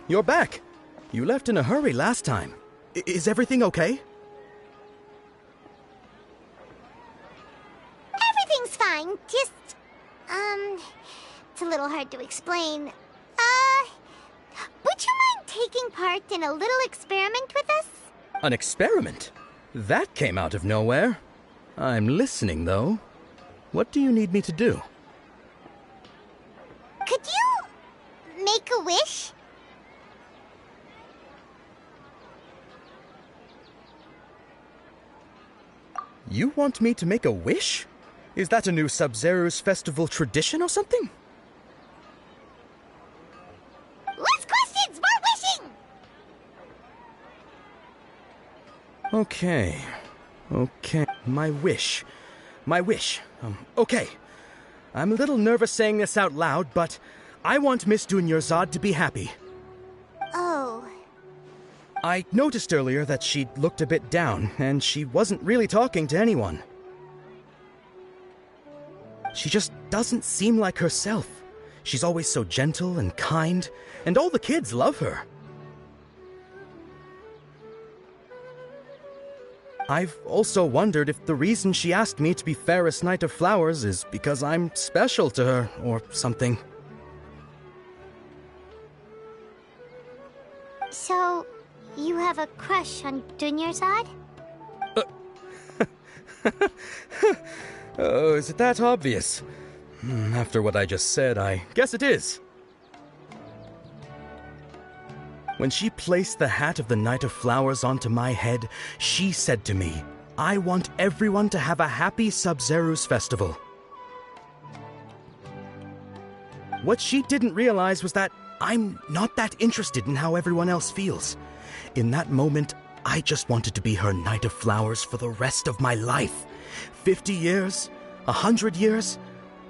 You're back. You left in a hurry last time. Is everything okay? Everything's fine. Just, it's a little hard to explain. Would you mind taking part in a little experiment with us? An experiment? That came out of nowhere. I'm listening, though. What do you need me to do? Could you make a wish? You want me to make a wish? Is that a new Sub-Zero's festival tradition or something? Less questions, more wishing! Okay. My wish. Okay. I'm a little nervous saying this out loud, but I want Miss Dunyarzad to be happy. Oh. I noticed earlier that she looked a bit down, and she wasn't really talking to anyone. She just doesn't seem like herself. She's always so gentle and kind, and all the kids love her. I've also wondered if the reason she asked me to be Fairest Knight of Flowers is because I'm special to her, or something. So, you have a crush on Dunyarzad? Oh, is it that obvious? After what I just said, I guess it is. When she placed the hat of the Knight of Flowers onto my head, she said to me, I want everyone to have a happy Sub-Zero's festival. What she didn't realize was that I'm not that interested in how everyone else feels. In that moment, I just wanted to be her Knight of Flowers for the rest of my life. 50 years, 100 years,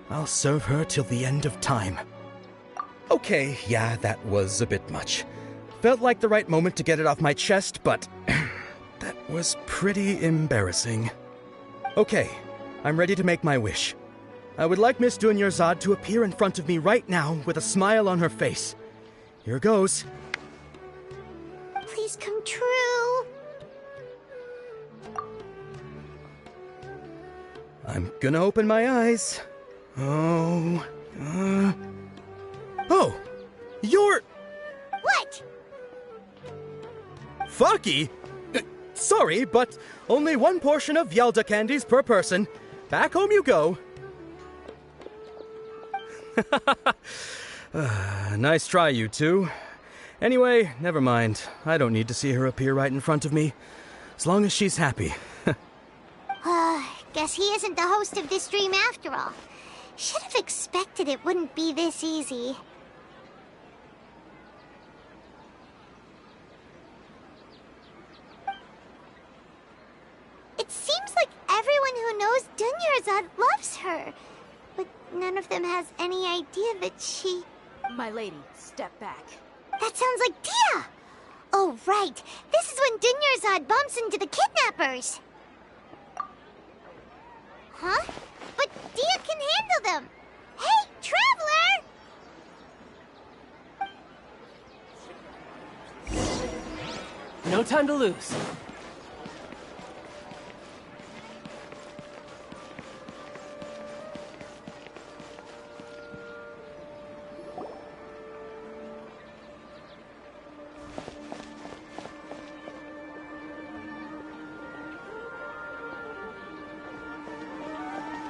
I'll serve her till the end of time. Okay, yeah, that was a bit much. Felt like the right moment to get it off my chest, but that was pretty embarrassing. Okay, I'm ready to make my wish. I would like Miss Dunyarzad to appear in front of me right now with a smile on her face. Here goes. Please come true. I'm gonna open my eyes. Oh, you're... What? Fucky? Sorry, but only one portion of Yelda candies per person. Back home you go. Nice try, you two. Anyway, never mind. I don't need to see her appear right in front of me. As long as she's happy. Guess he isn't the host of this stream after all. Should have expected it wouldn't be this easy. It seems like everyone who knows Dunyarzad loves her, but none of them has any idea that she... My lady, step back. That sounds like Dia! Oh, right. This is when Dunyarzad bumps into the kidnappers. Huh? But Dia can handle them. Hey, Traveler! No time to lose.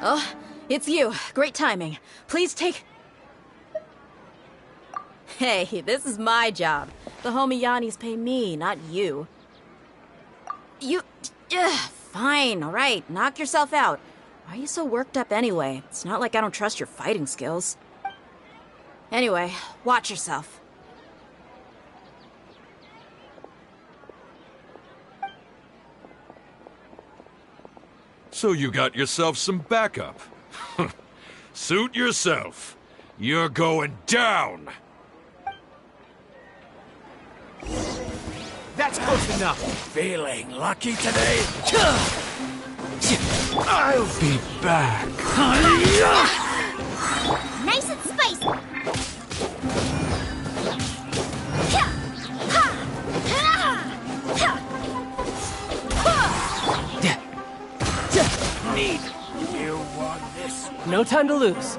Oh, it's you. Great timing. Please take... Hey, this is my job. The homie Yannis pay me, not you. You... fine, alright. Knock yourself out. Why are you so worked up anyway? It's not like I don't trust your fighting skills. Anyway, watch yourself. So you got yourself some backup. Suit yourself. You're going down. That's close enough. Feeling lucky today? I'll be back. Nice and spicy! No time to lose.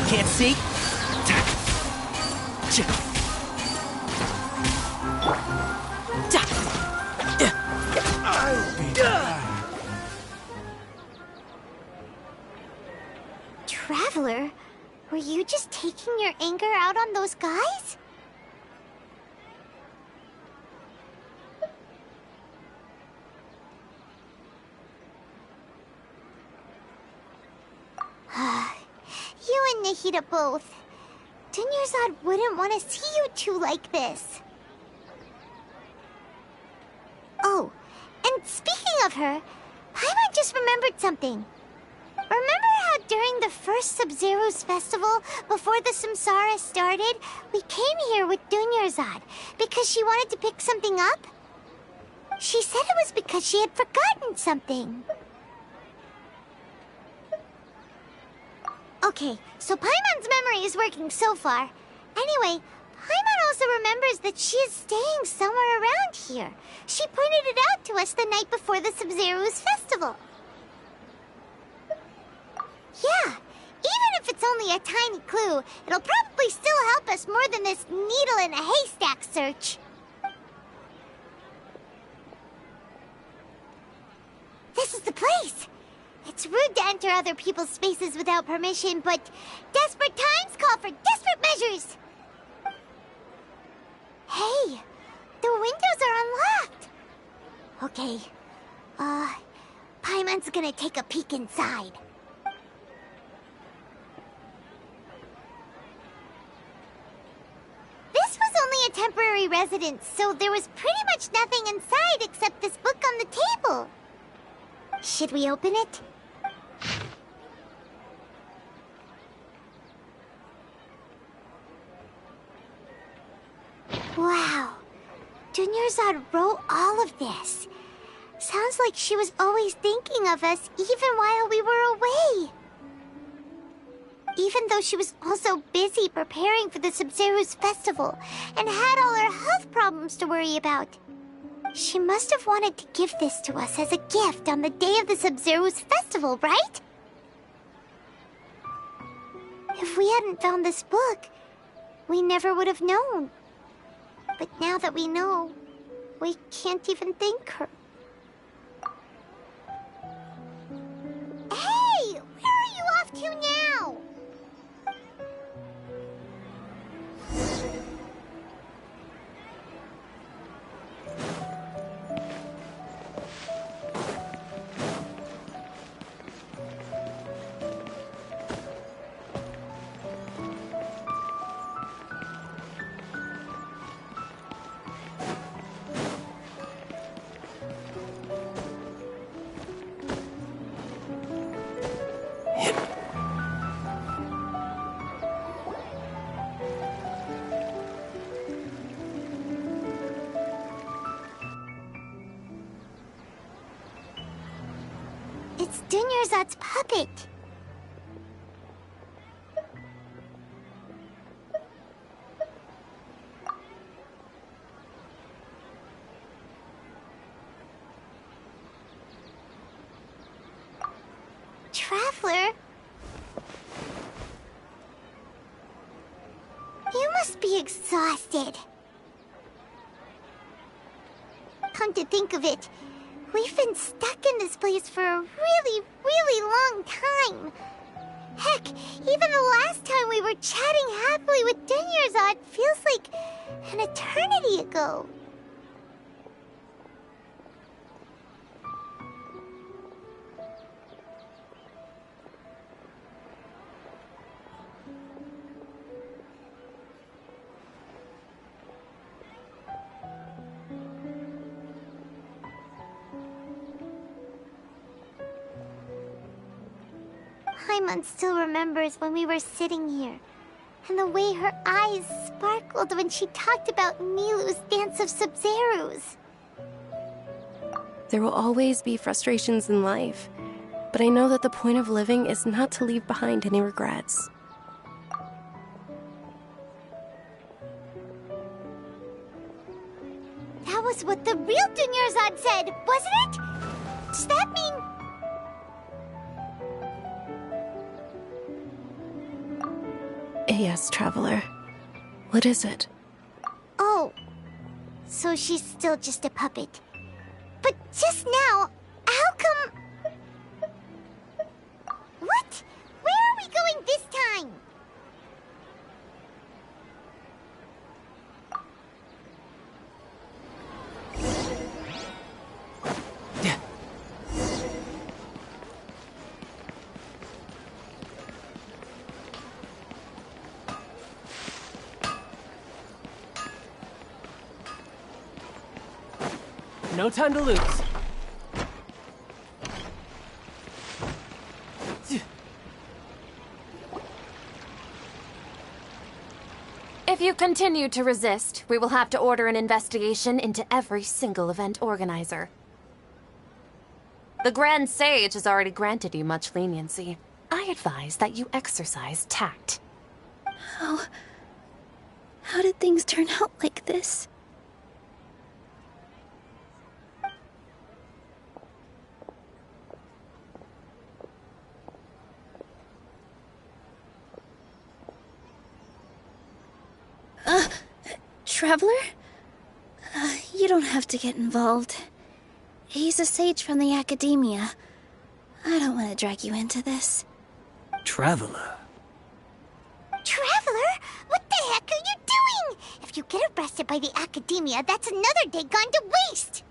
Can't see? Traveler, were you just taking your anger out on those guys? You and Nahida both. Dunyarzad wouldn't want to see you two like this. Oh, and speaking of her, Paimon just remembered something. Remember how during the first Sub-Zero's festival, before the Samsara started, we came here with Dunyarzad because she wanted to pick something up? She said it was because she had forgotten something. Okay, so Paimon's memory is working so far. Anyway, Paimon also remembers that she is staying somewhere around here. She pointed it out to us the night before the Sub-Zero's festival. Yeah, even if it's only a tiny clue, it'll probably still help us more than this needle in a haystack search. This is the place! It's rude to enter other people's spaces without permission, but desperate times call for desperate measures! Hey, the windows are unlocked! Okay, Paimon's gonna take a peek inside. This was only a temporary residence, so there was pretty much nothing inside except this book on the table. Should we open it? Wow, Dunyarzad wrote all of this. Sounds like she was always thinking of us even while we were away. Even though she was also busy preparing for the Sub-Zero's festival and had all her health problems to worry about. She must have wanted to give this to us as a gift on the day of the Sub-Zero's festival, right? If we hadn't found this book, we never would have known. But now that we know, we can't even thank her. Hey! Where are you off to now? It's Dunyarzad's puppet. Traveler? You must be exhausted. Come to think of it, we've been stuck in this place for a really, really long time. Heck, even the last time we were chatting happily with Dunyarzad feels like an eternity ago. Paimon still remembers when we were sitting here, and the way her eyes sparkled when she talked about Milu's Dance of Sub-Zeros. There will always be frustrations in life, but I know that the point of living is not to leave behind any regrets. was what the real Dunyarzad said, wasn't it? Does that mean... Yes, Traveler. What is it? Oh, so she's still just a puppet. But just now, how come... What? Where are we going this time? No time to lose. If you continue to resist, we will have to order an investigation into every single event organizer. The Grand Sage has already granted you much leniency. I advise that you exercise tact. How did things turn out like this? Traveler? You don't have to get involved. He's a sage from the academia. I don't want to drag you into this. Traveler? Traveler? What the heck are you doing? If you get arrested by the academia, that's another day gone to waste!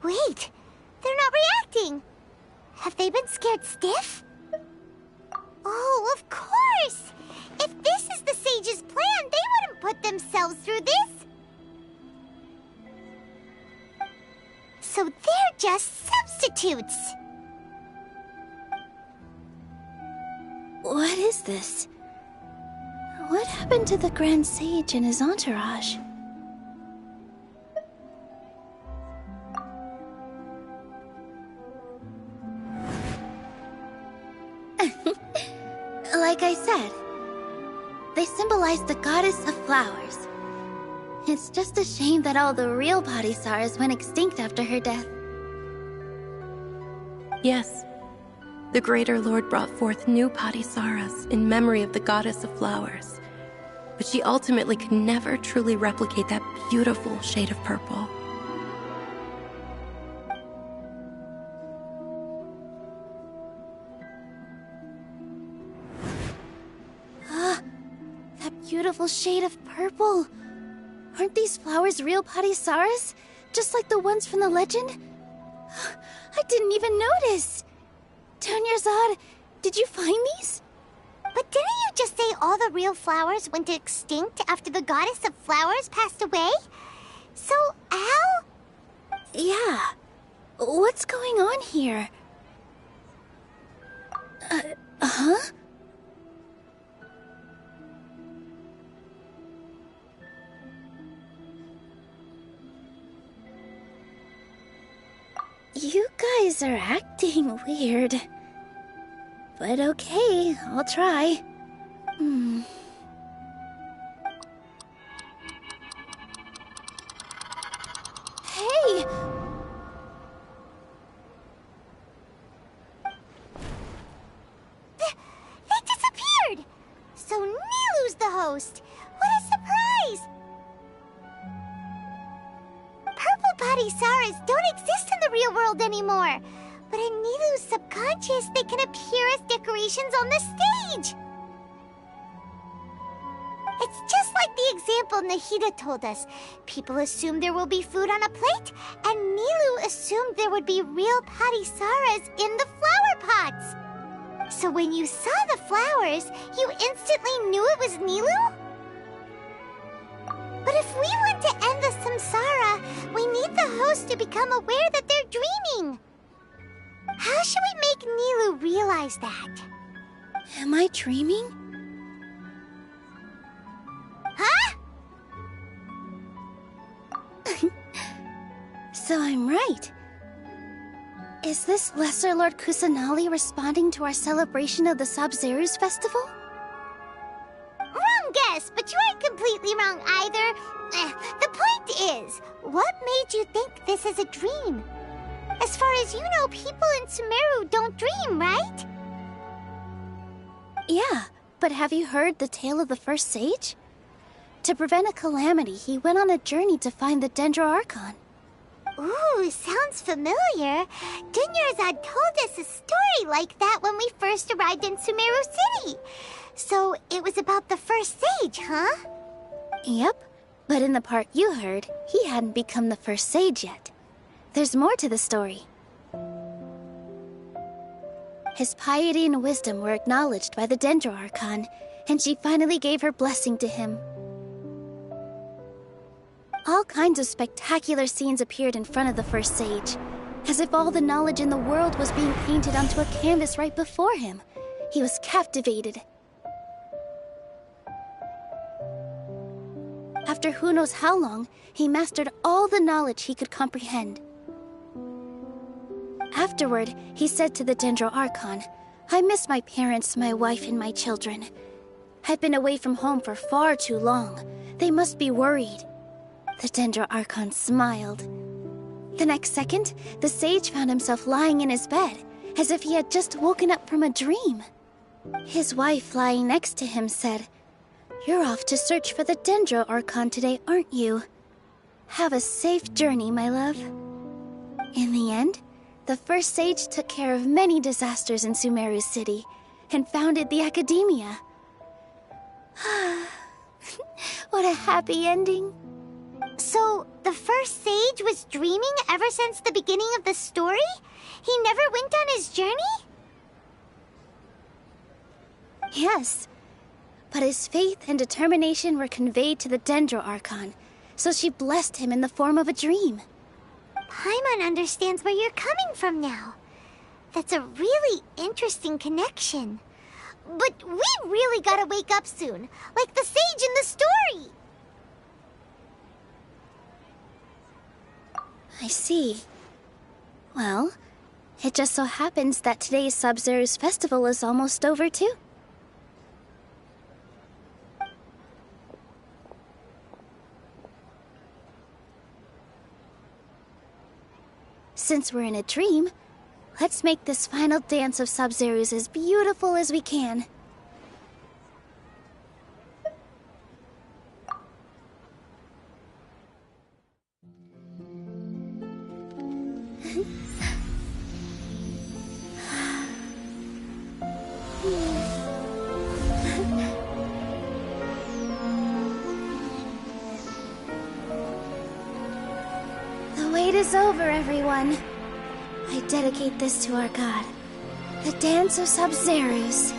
Wait, they're not reacting. Have they been scared stiff? Oh, of course! If this is the sage's plan, they wouldn't put themselves through this. So they're just substitutes. What is this? What happened to the Grand Sage and his entourage? Like I said, they symbolize the goddess of flowers. It's just a shame that all the real Padisars went extinct after her death. Yes. The Greater Lord brought forth new Padisaras in memory of the goddess of flowers. But she ultimately could never truly replicate that beautiful shade of purple. Beautiful shade of purple. Aren't these flowers real Padisaras? Just like the ones from the legend? I didn't even notice. Dunyarzad, did you find these? But didn't you just say all the real flowers went extinct after the goddess of flowers passed away? So, how? Yeah. What's going on here? Huh? You guys are acting weird. But okay, I'll try. Hey! They disappeared! So Nilu's the host! What a surprise! Purple Padisaras don't exist in the real world anymore. But in Nilu's subconscious, they can appear as decorations on the stage. It's just like the example Nahida told us. People assume there will be food on a plate, and Nilu assumed there would be real Padisaras in the flower pots. So when you saw the flowers, you instantly knew it was Nilu? But if we want to end the samsara, we need the host to become aware that they're dreaming. How should we make Nilu realize that? Am I dreaming? Huh? So I'm right. Is this Lesser Lord Kusanali responding to our celebration of the Sabzeruz festival? Wrong guess, but you aren't completely wrong either. The point is, what made you think this is a dream? As far as you know, people in Sumeru don't dream, right? Yeah, but have you heard the tale of the first sage? To prevent a calamity, he went on a journey to find the Dendro Archon. Ooh, sounds familiar. Dunyarzad told us a story like that when we first arrived in Sumeru City. So it was about the first sage, huh? Yep, but in the part you heard, he hadn't become the first sage yet. There's more to the story. His piety and wisdom were acknowledged by the Dendro Archon, and she finally gave her blessing to him. All kinds of spectacular scenes appeared in front of the first sage, as if all the knowledge in the world was being painted onto a canvas right before him. He was captivated. After who knows how long, he mastered all the knowledge he could comprehend. Afterward, he said to the Dendro Archon, "I miss my parents, my wife, and my children. I've been away from home for far too long. They must be worried." The Dendro Archon smiled. The next second, the sage found himself lying in his bed, as if he had just woken up from a dream. His wife, lying next to him, said, "You're off to search for the Dendro Archon today, aren't you? Have a safe journey, my love." In the end, the first sage took care of many disasters in Sumeru City, and founded the Academia. What a happy ending. So, the first sage was dreaming ever since the beginning of the story? He never went on his journey? Yes, but his faith and determination were conveyed to the Dendro Archon, so she blessed him in the form of a dream. Paimon understands where you're coming from now. That's a really interesting connection. But we really gotta wake up soon, like the sage in the story. I see. Well, it just so happens that today's Sabzeruz festival is almost over too. Since we're in a dream, let's make this final dance of Sabzeruz as beautiful as we can. The wait is over, everyone. I dedicate this to our god, the dance of Sabzeruz.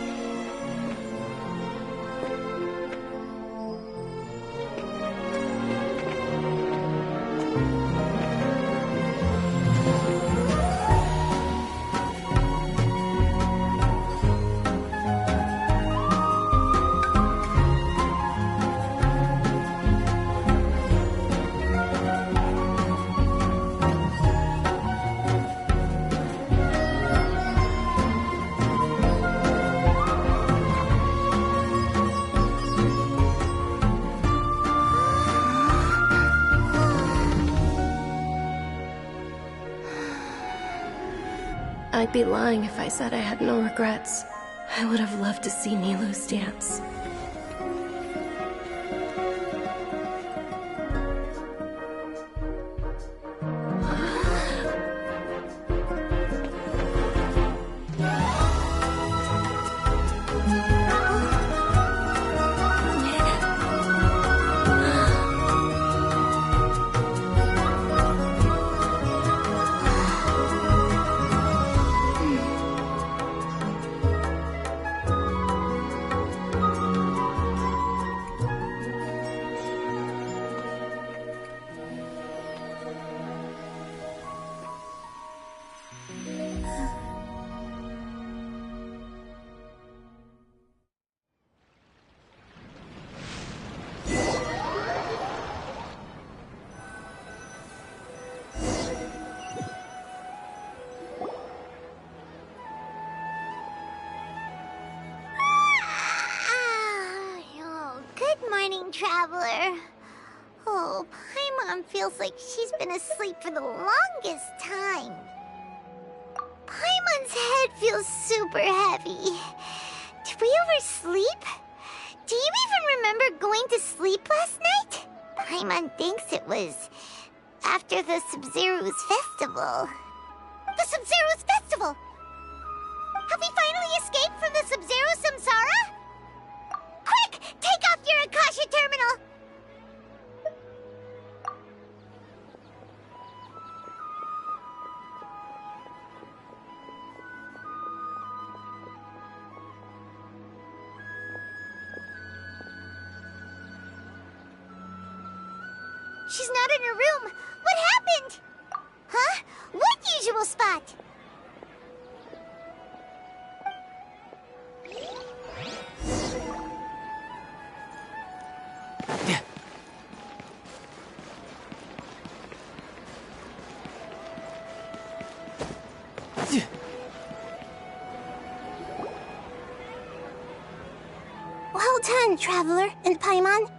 I'd be lying if I said I had no regrets. I would have loved to see Nilou's dance. Traveler. Oh, Paimon feels like she's been asleep for the longest time. Paimon's head feels super heavy. Did we oversleep? Do you even remember going to sleep last night? Paimon thinks it was after the Sub-Zero's festival. The Sub-Zero's festival? Have we finally escaped from the Sub-Zero Samsara? Quick! Take off your Akasha terminal! She's not in her room. What happened? Huh? What usual spot? Well done, Traveler and Paimon.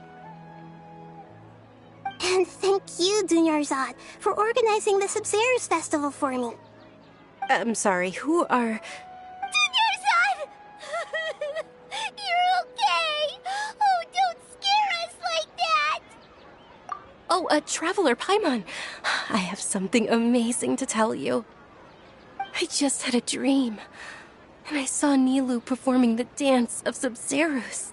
And thank you, Dunyarzad, for organizing the Sub-Zero's festival for me. I'm sorry, who are... Dunyarzad! You're okay! Oh, don't scare us like that! Oh, Traveler Paimon. I have something amazing to tell you. I just had a dream, and I saw Nilou performing the dance of Sub-Zeros.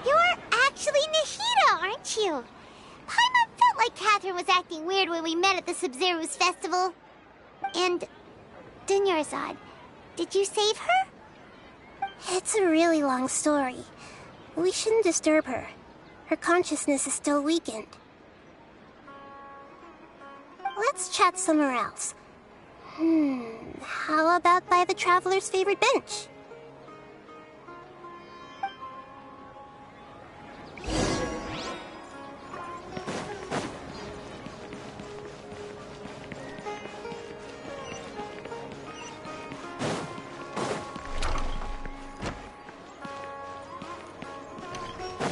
You're actually Nahida, aren't you? Paimon felt like Catherine was acting weird when we met at the Sub-Zero's festival. And Dunyarzad, did you save her? It's a really long story. We shouldn't disturb her. Her consciousness is still weakened. Let's chat somewhere else. How about by the Traveler's favorite bench?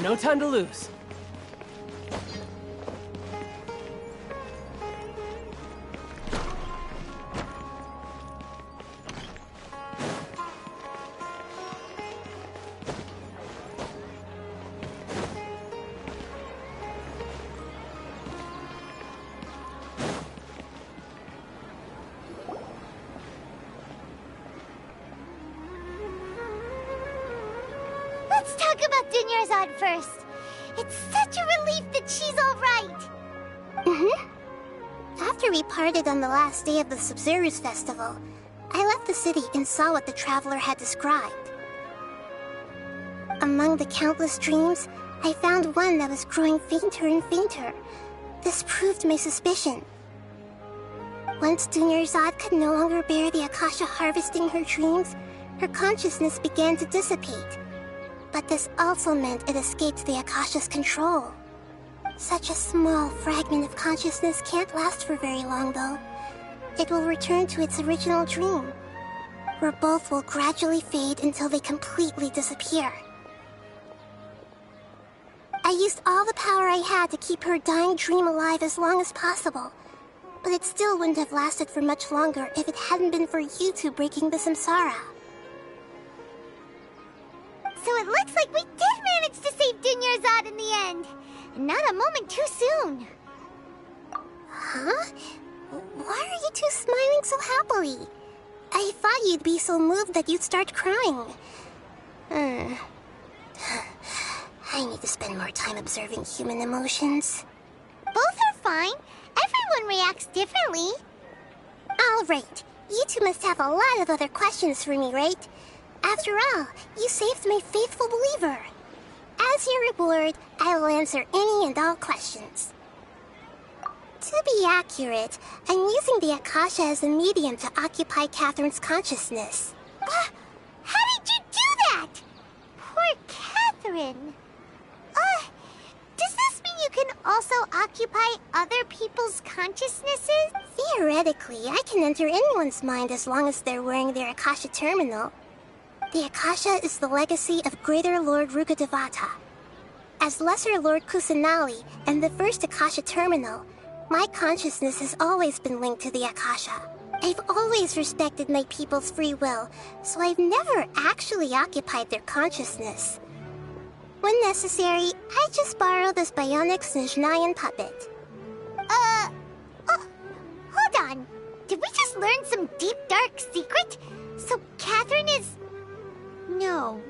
No time to lose. Let's talk about Dunyarzad first. It's such a relief that she's all right. After we parted on the last day of the Sub-Zero's festival, I left the city and saw what the Traveler had described. Among the countless dreams, I found one that was growing fainter and fainter. This proved my suspicion. Once Dunyarzad could no longer bear the Akasha harvesting her dreams, her consciousness began to dissipate. But this also meant it escaped the Akasha's control. Such a small fragment of consciousness can't last for very long, though. It will return to its original dream, where both will gradually fade until they completely disappear. I used all the power I had to keep her dying dream alive as long as possible, but it still wouldn't have lasted for much longer if it hadn't been for you two breaking the samsara. So it looks like we did manage to save Dunyarzad in the end. And not a moment too soon. Huh? Why are you two smiling so happily? I thought you'd be so moved that you'd start crying. I need to spend more time observing human emotions. Both are fine. Everyone reacts differently. All right. You two must have a lot of other questions for me, right? After all, you saved my faithful believer. As your reward, I will answer any and all questions. To be accurate, I'm using the Akasha as a medium to occupy Catherine's consciousness. How did you do that? Catherine. Does this mean you can also occupy other people's consciousnesses? Theoretically, I can enter anyone's mind as long as they're wearing their Akasha terminal. The Akasha is the legacy of Greater Lord Rukkhadevata. As Lesser Lord Kusanali and the first Akasha terminal, my consciousness has always been linked to the Akasha. I've always respected my people's free will, so I've never actually occupied their consciousness. When necessary, I just borrow this bionic Snezhnayan puppet. Hold on. Did we just learn some deep, dark secret? So Catherine is... No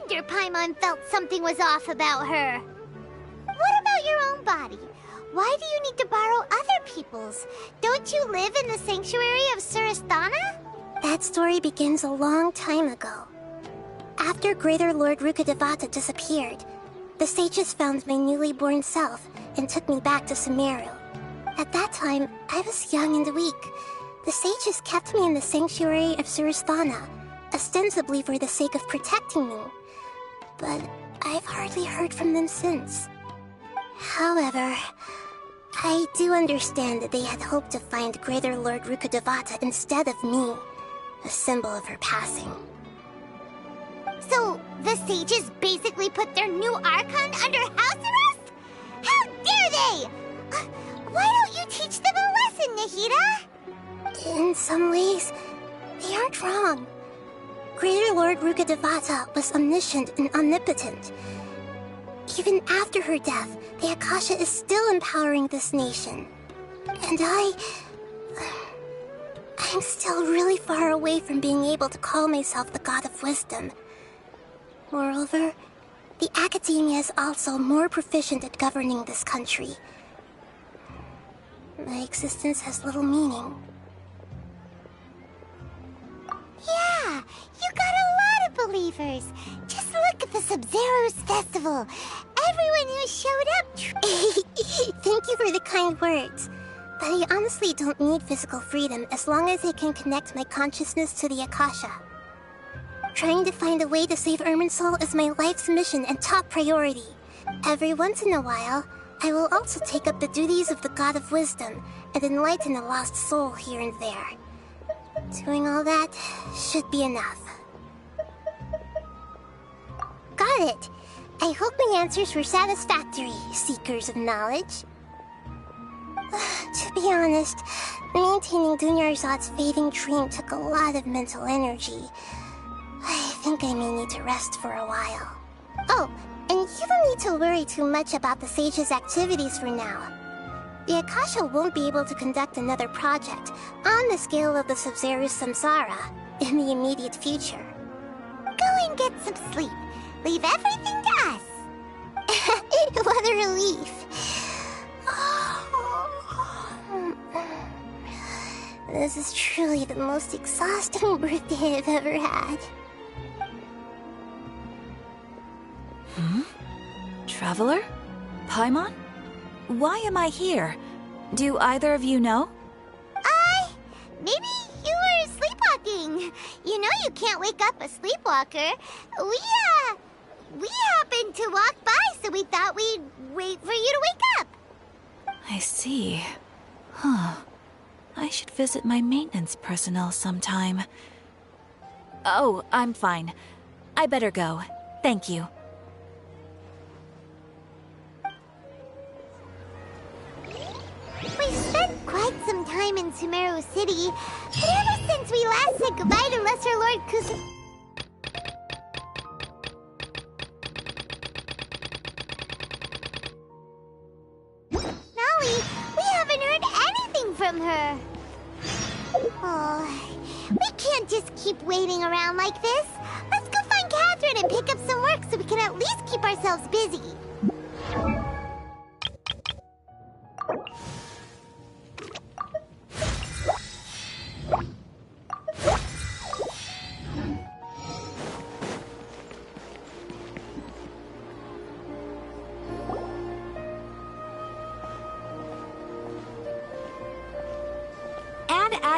wonder Paimon felt something was off about her. What about your own body? Why do you need to borrow other people's? Don't you live in the sanctuary of Surasthana? That story begins a long time ago. After Greater Lord Rukkhadevata disappeared, the sages found my newly born self and took me back to Sumeru. At that time, I was young and weak. The sages kept me in the sanctuary of Surasthana, ostensibly for the sake of protecting me. But I've hardly heard from them since. However, I do understand that they had hoped to find Greater Lord Rukkhadevata instead of me, a symbol of her passing. So, the sages basically put their new Archon under house arrest? How dare they! Why don't you teach them a lesson, Nahida? In some ways, they aren't wrong. Greater Lord Rukkhadevata was omniscient and omnipotent. Even after her death, the Akasha is still empowering this nation. And I'm still really far away from being able to call myself the God of Wisdom. Moreover, the Academia is also more proficient at governing this country. My existence has little meaning. Yeah, you got a lot of believers. Just look at the Sub-Zero's festival. Everyone who showed up... Thank you for the kind words. But I honestly don't need physical freedom as long as I can connect my consciousness to the Akasha. Trying to find a way to save Irminsul is my life's mission and top priority. Every once in a while, I will also take up the duties of the God of Wisdom and enlighten a lost soul here and there. Doing all that should be enough. Got it! I hope my answers were satisfactory, seekers of knowledge. To be honest, maintaining Dunyarzad's fading dream took a lot of mental energy. I think I may need to rest for a while. Oh, and you don't need to worry too much about the sage's activities for now. The Akasha won't be able to conduct another project on the scale of the Sub-Zero's Samsara in the immediate future. Go and get some sleep. Leave everything to us. What a relief. This is truly the most exhausting birthday I've ever had. Traveler? Paimon? Why am I here? Do either of you know? Maybe you were sleepwalking. You know you can't wake up a sleepwalker. We happened to walk by, so we thought we'd wait for you to wake up. I see. Huh. I should visit my maintenance personnel sometime. Oh, I'm fine. I better go. Thank you. We've spent quite some time in Sumeru City, but ever since we last said goodbye to Lesser Lord Kusan... Nali, we haven't heard anything from her. Oh, we can't just keep waiting around like this. Let's go find Catherine and pick up some work so we can at least keep ourselves busy.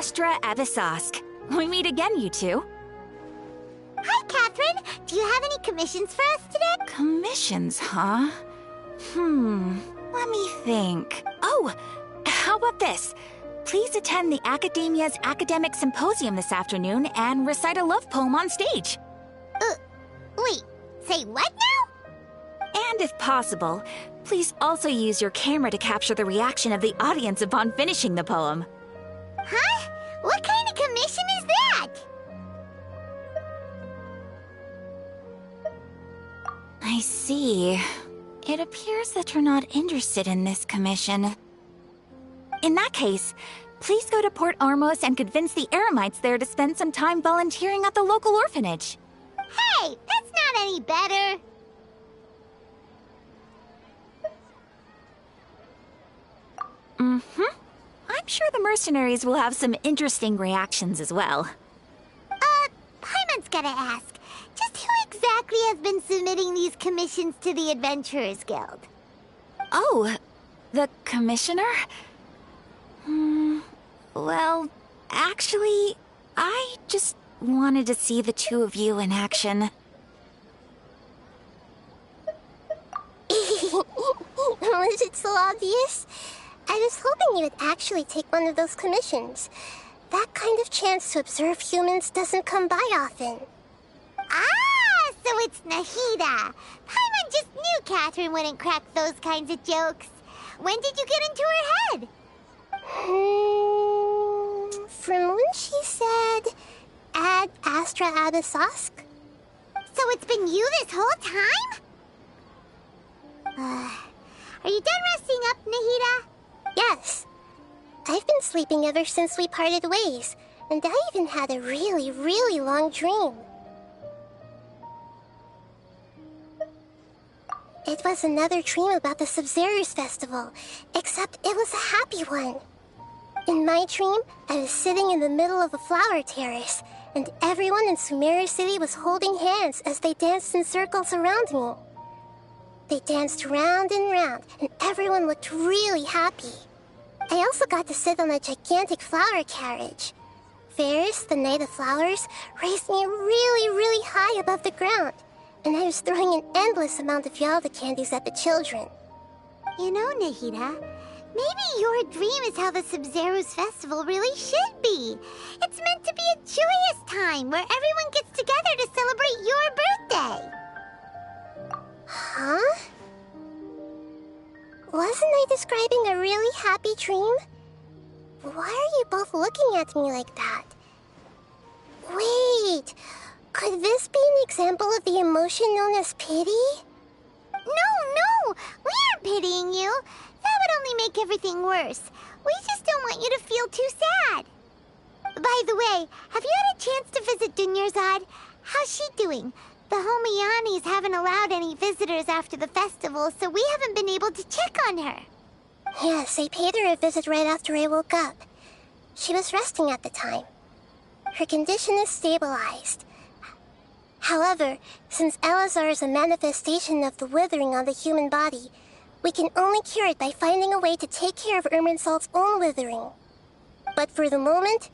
Astra Avisask. We meet again, you two. Hi, Catherine. do you have any commissions for us today? Commissions, huh? Let me think. Oh, how about this? Please attend the Academia's Academic Symposium this afternoon and recite a love poem on stage. Wait, say what now? And if possible, please also use your camera to capture the reaction of the audience upon finishing the poem. Huh? What kind of commission is that? I see. It appears that you're not interested in this commission. In that case, please go to Port Ormos and convince the Eremites there to spend some time volunteering at the local orphanage. Hey, that's not any better. I'm sure the mercenaries will have some interesting reactions as well. Paimon's gotta ask, just who exactly has been submitting these commissions to the Adventurers Guild? Oh, the commissioner? Well, actually, I just wanted to see the two of you in action. Was it so obvious? I was hoping you would actually take one of those commissions. That kind of chance to observe humans doesn't come by often. Ah, so it's Nahida. Paimon just knew Catherine wouldn't crack those kinds of jokes. When did you get into her head? From when she said, ad astra abysosk? So it's been you this whole time? Are you done resting up, Nahida? Yes. I've been sleeping ever since we parted ways, and I even had a really, really long dream. It was another dream about the Sub-Zero's festival, except it was a happy one. In my dream, I was sitting in the middle of a flower terrace, and everyone in Sumeru City was holding hands as they danced in circles around me. They danced round and round, and everyone looked really happy. I also got to sit on a gigantic flower carriage. Ferris, the Knight of Flowers, raised me really, really high above the ground, and I was throwing an endless amount of Yalda candies at the children. You know, Nahida, maybe your dream is how the Sub-Zero's festival really should be. It's meant to be a joyous time where everyone gets together to celebrate your birthday. Huh? Wasn't I describing a really happy dream? Why are you both looking at me like that? Wait, could this be an example of the emotion known as pity? No, we aren't pitying you. That would only make everything worse. We just don't want you to feel too sad. By the way, have you had a chance to visit Dunyarzad? How's she doing? The Homiyanis haven't allowed any visitors after the festival, so we haven't been able to check on her. Yes, I paid her a visit right after I woke up. She was resting at the time. Her condition is stabilized. However, since Elazar is a manifestation of the withering on the human body, we can only cure it by finding a way to take care of Irminsol's own withering. But for the moment,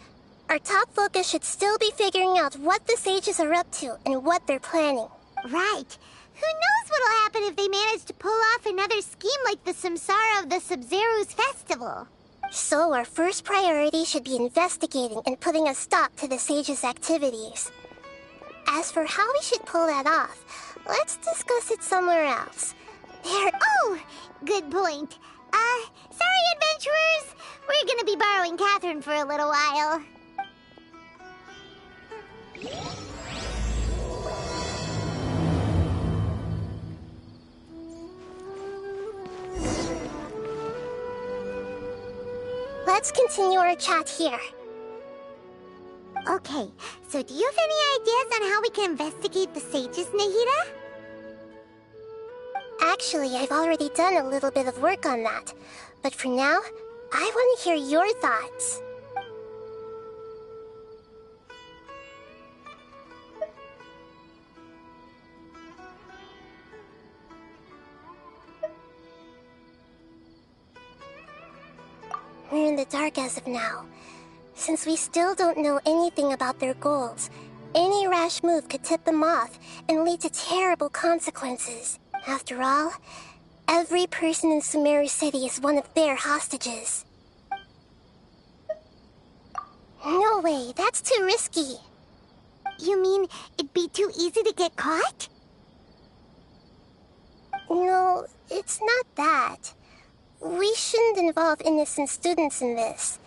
our top focus should still be figuring out what the sages are up to and what they're planning. Right. Who knows what'll happen if they manage to pull off another scheme like the Samsara of the Sub-Zero's festival. So our first priority should be investigating and putting a stop to the sages' activities. As for how we should pull that off, let's discuss it somewhere else. Oh, good point. Sorry, adventurers. We're gonna be borrowing Catherine for a little while. Let's continue our chat here. Okay, so do you have any ideas on how we can investigate the sages, Nahida? Actually, I've already done a little bit of work on that. But for now, I want to hear your thoughts. We're in the dark as of now. Since we still don't know anything about their goals, any rash move could tip them off, and lead to terrible consequences. After all, every person in Sumeru City is one of their hostages. No way, that's too risky. You mean it'd be too easy to get caught? No, it's not that. We shouldn't involve innocent students in this.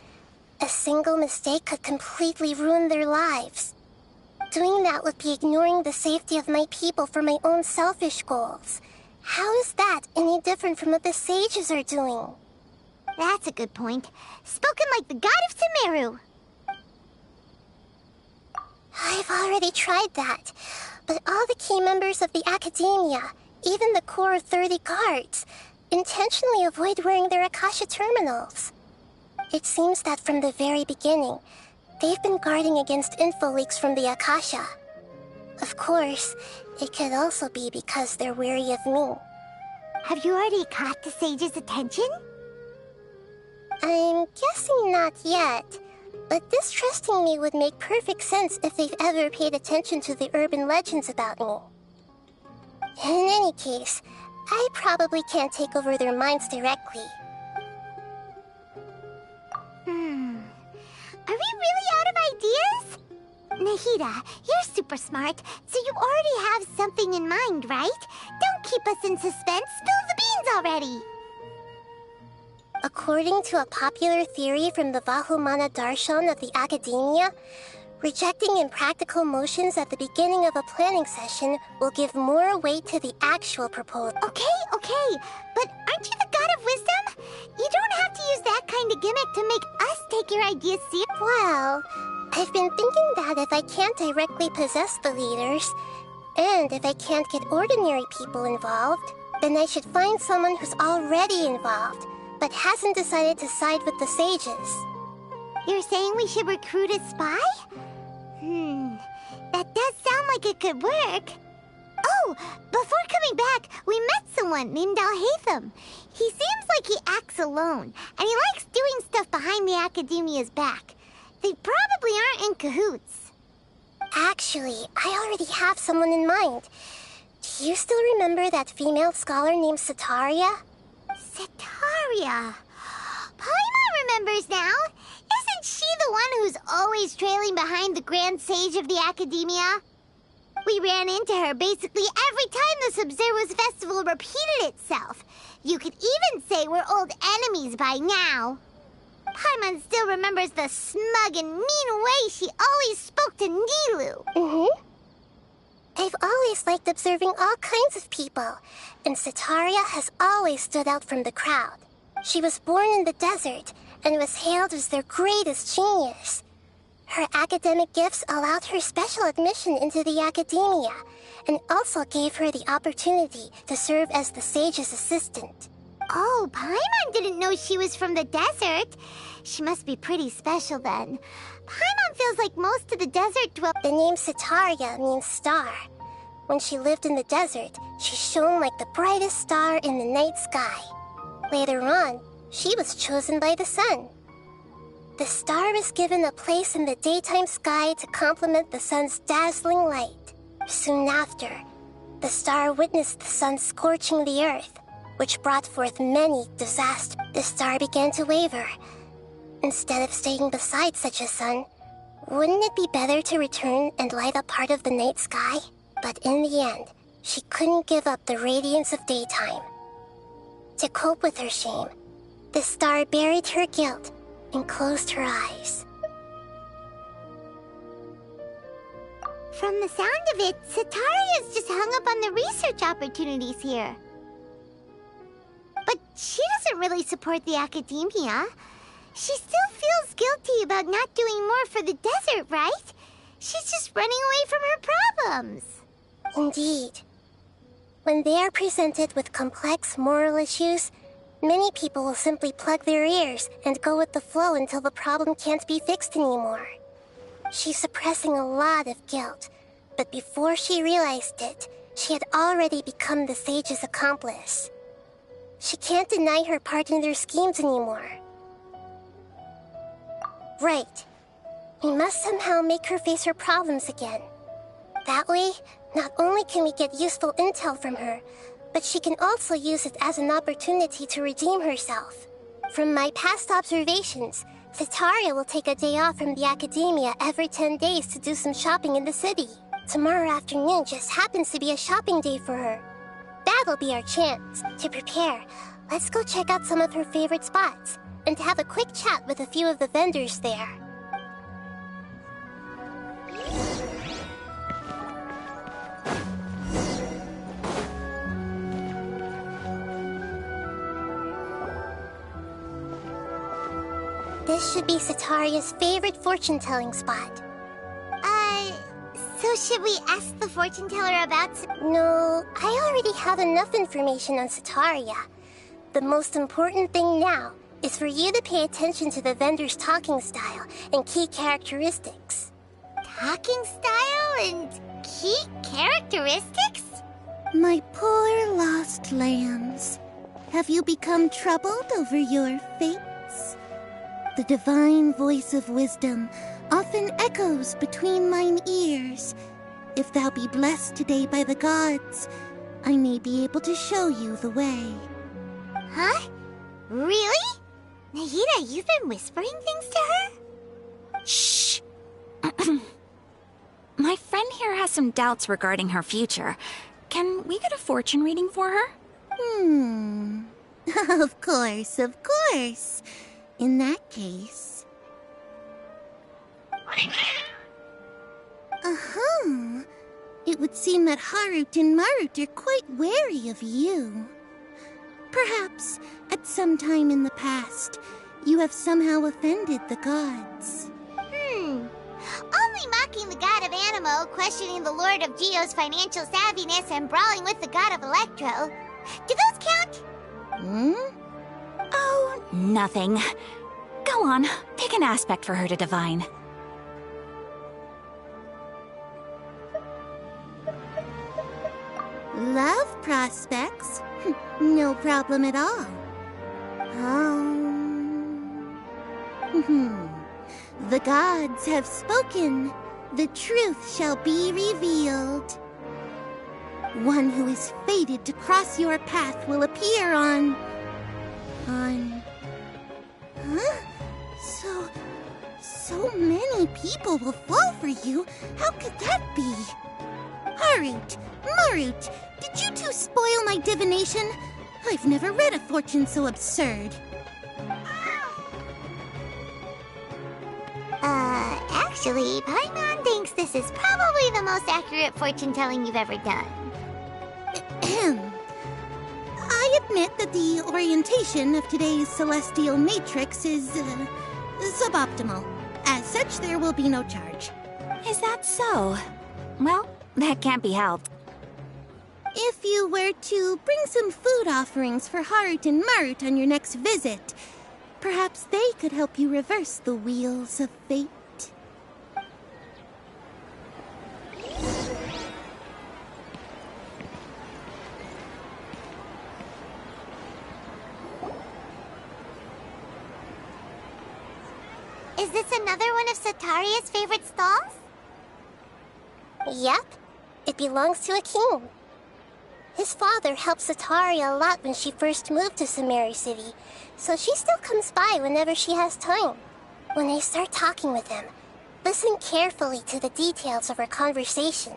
A single mistake could completely ruin their lives. Doing that would be ignoring the safety of my people for my own selfish goals. How is that any different from what the sages are doing? That's a good point. Spoken like the god of Sumeru. I've already tried that, but all the key members of the Academia, even the core 30 guards, intentionally avoid wearing their Akasha terminals. It seems that from the very beginning, they've been guarding against info leaks from the Akasha. Of course, it could also be because they're wary of me. Have you already caught the sage's attention? I'm guessing not yet, but distrusting me would make perfect sense if they've ever paid attention to the urban legends about me. In any case, I probably can't take over their minds directly. Are we really out of ideas? Nahida, you're super smart, so you already have something in mind, right? Don't keep us in suspense. Spill the beans already. According to a popular theory from the Vahumana Darshan of the Academia, rejecting impractical motions at the beginning of a planning session will give more weight to the actual proposal. Okay, but aren't you the god of wisdom? You don't have to use that kind of gimmick to make us take your ideas seriously. Well, I've been thinking that if I can't directly possess the leaders, and if I can't get ordinary people involved, then I should find someone who's already involved, but hasn't decided to side with the sages. You're saying we should recruit a spy? That does sound like it could work. Oh, before coming back, we met someone named Alhaitham. He seems like he acts alone, and he likes doing stuff behind the Academia's back. They probably aren't in cahoots. Actually, I already have someone in mind. Do you still remember that female scholar named Setaria? Setaria. Paimon remembers now. Isn't she the one who's always trailing behind the Grand Sage of the Academia? We ran into her basically every time the Sub-Zero's festival repeated itself. You could even say we're old enemies by now. Paimon still remembers the smug and mean way she always spoke to Nilu. I've always liked observing all kinds of people, and Setaria has always stood out from the crowd. She was born in the desert and was hailed as their greatest genius. Her academic gifts allowed her special admission into the Academia, and also gave her the opportunity to serve as the sage's assistant. Oh, Paimon didn't know she was from the desert. She must be pretty special then. Paimon feels like most of the desert The name Setaria means star. When she lived in the desert, she shone like the brightest star in the night sky. Later on, she was chosen by the sun. The star was given a place in the daytime sky to complement the sun's dazzling light. Soon after, the star witnessed the sun scorching the earth, which brought forth many disasters. The star began to waver. Instead of staying beside such a sun, wouldn't it be better to return and light up part of the night sky? But in the end, she couldn't give up the radiance of daytime. To cope with her shame, the star buried her guilt and closed her eyes. From the sound of it, Setaria's just hung up on the research opportunities here. But she doesn't really support the Academia. She still feels guilty about not doing more for the desert, right? She's just running away from her problems. Indeed. When they are presented with complex moral issues, many people will simply plug their ears and go with the flow until the problem can't be fixed anymore. She's suppressing a lot of guilt, but before she realized it, she had already become the sage's accomplice. She can't deny her part in their schemes anymore. Right. We must somehow make her face her problems again. That way, not only can we get useful intel from her, but she can also use it as an opportunity to redeem herself. From my past observations, Setaria will take a day off from the academia every 10 days to do some shopping in the city. Tomorrow afternoon just happens to be a shopping day for her. That'll be our chance. To prepare, let's go check out some of her favorite spots, and have a quick chat with a few of the vendors there. This should be Setaria's favorite fortune-telling spot. So should we ask the fortune teller about... No, I already have enough information on Setaria. The most important thing now is for you to pay attention to the vendor's talking style and key characteristics. Talking style and key characteristics? My poor lost lambs. Have you become troubled over your fates? The divine voice of wisdom often echoes between mine ears. If thou be blessed today by the gods, I may be able to show you the way. Huh? Really? Nahida, you've been whispering things to her? Shh! My friend here has some doubts regarding her future. Can we get a fortune reading for her? Of course, of course. In that case... It would seem that Harut and Marut are quite wary of you. Perhaps, at some time in the past, you have somehow offended the gods. Only mocking the god of Animo, questioning the lord of Geo's financial savviness, and brawling with the god of Electro. Do those count? Oh, nothing. Go on, pick an aspect for her to divine. Love prospects? No problem at all. The gods have spoken. The truth shall be revealed. One who is fated to cross your path will appear on... So many people will fall for you. How could that be? Harut, Marut, did you two spoil my divination? I've never read a fortune so absurd. Actually, Paimon thinks this is probably the most accurate fortune-telling you've ever done. I admit that the orientation of today's celestial matrix is, suboptimal. As such, there will be no charge. Is that so? Well, that can't be helped. If you were to bring some food offerings for Harut and Marut on your next visit, perhaps they could help you reverse the wheels of fate. Is this another one of Setaria's favorite stalls? Yep. It belongs to a king. His father helped Setaria a lot when she first moved to Sumeru City, so she still comes by whenever she has time. When I start talking with him, listen carefully to the details of our conversation.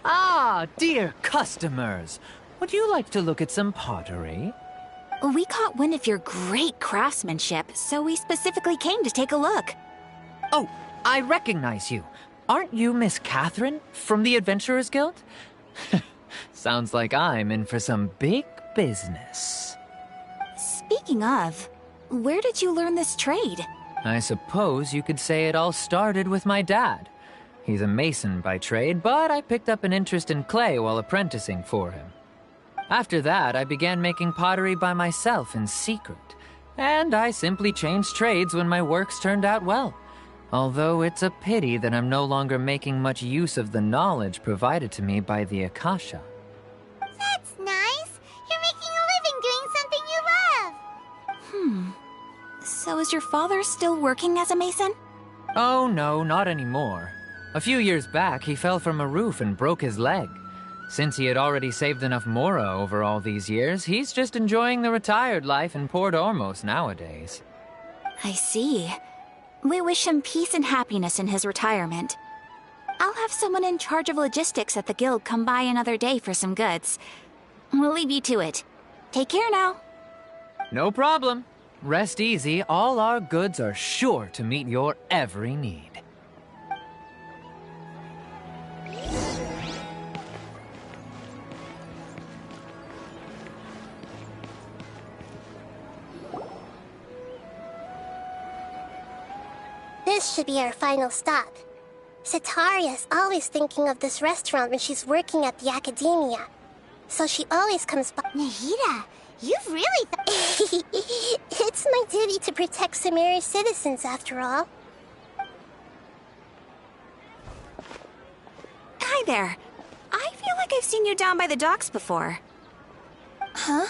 Ah, dear customers. Would you like to look at some pottery? We caught wind of your great craftsmanship, so we specifically came to take a look. Oh, I recognize you. Aren't you Miss Catherine from the Adventurers Guild? Sounds like I'm in for some big business. Speaking of, where did you learn this trade? I suppose you could say it all started with my dad. He's a mason by trade, but I picked up an interest in clay while apprenticing for him. After that, I began making pottery by myself in secret, and I simply changed trades when my works turned out well. Although it's a pity that I'm no longer making much use of the knowledge provided to me by the Akasha. That's nice. You're making a living doing something you love. So is your father still working as a mason? Oh no, not anymore. A few years back, he fell from a roof and broke his leg. Since he had already saved enough mora over all these years, he's just enjoying the retired life in Port Ormos nowadays. I see. We wish him peace and happiness in his retirement. I'll have someone in charge of logistics at the guild come by another day for some goods. We'll leave you to it. Take care now. No problem. Rest easy, all our goods are sure to meet your every need. This should be our final stop. Sitaria's always thinking of this restaurant when she's working at the academia. So she always comes by. Nahida, you've really It's my duty to protect Samaria's citizens, after all. Hi there. I feel like I've seen you down by the docks before. Huh?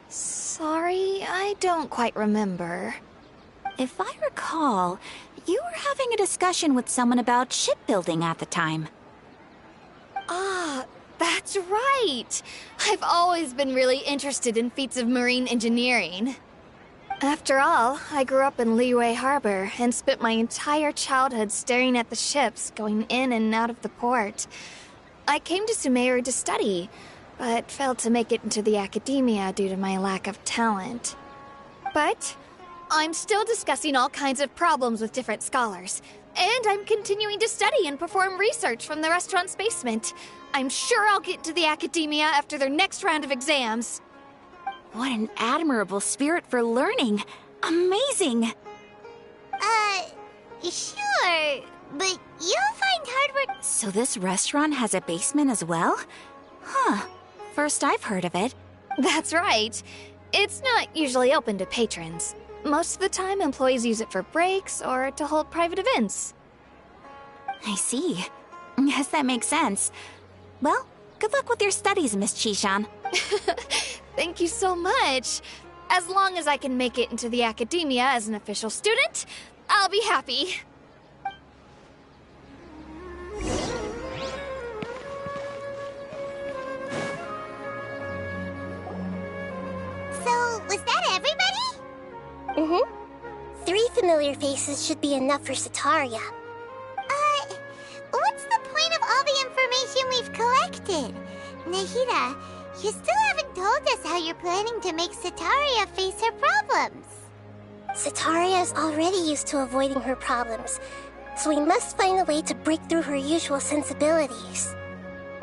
Sorry, I don't quite remember. If I recall, you were having a discussion with someone about shipbuilding at the time. Ah, that's right! I've always been really interested in feats of marine engineering. After all, I grew up in Liyue Harbor and spent my entire childhood staring at the ships going in and out of the port. I came to Sumeru to study, but failed to make it into the academia due to my lack of talent. But I'm still discussing all kinds of problems with different scholars, and I'm continuing to study and perform research from the restaurant's basement. I'm sure I'll get into the academia after their next round of exams. What an admirable spirit for learning. Amazing! Sure, but you'll find hard work. So this restaurant has a basement as well? Huh. First I've heard of it. That's right. It's not usually open to patrons. Most of the time, employees use it for breaks or to hold private events. I see. Yes, that makes sense. Well, good luck with your studies, Miss Chishan. Thank you so much. As long as I can make it into the academia as an official student, I'll be happy. So, was that everybody? Mm-hmm. 3 familiar faces should be enough for Sitaria. What's the point of all the information we've collected? Nahida, you still haven't told us how you're planning to make Sitaria face her problems. Sitaria is already used to avoiding her problems, so we must find a way to break through her usual sensibilities.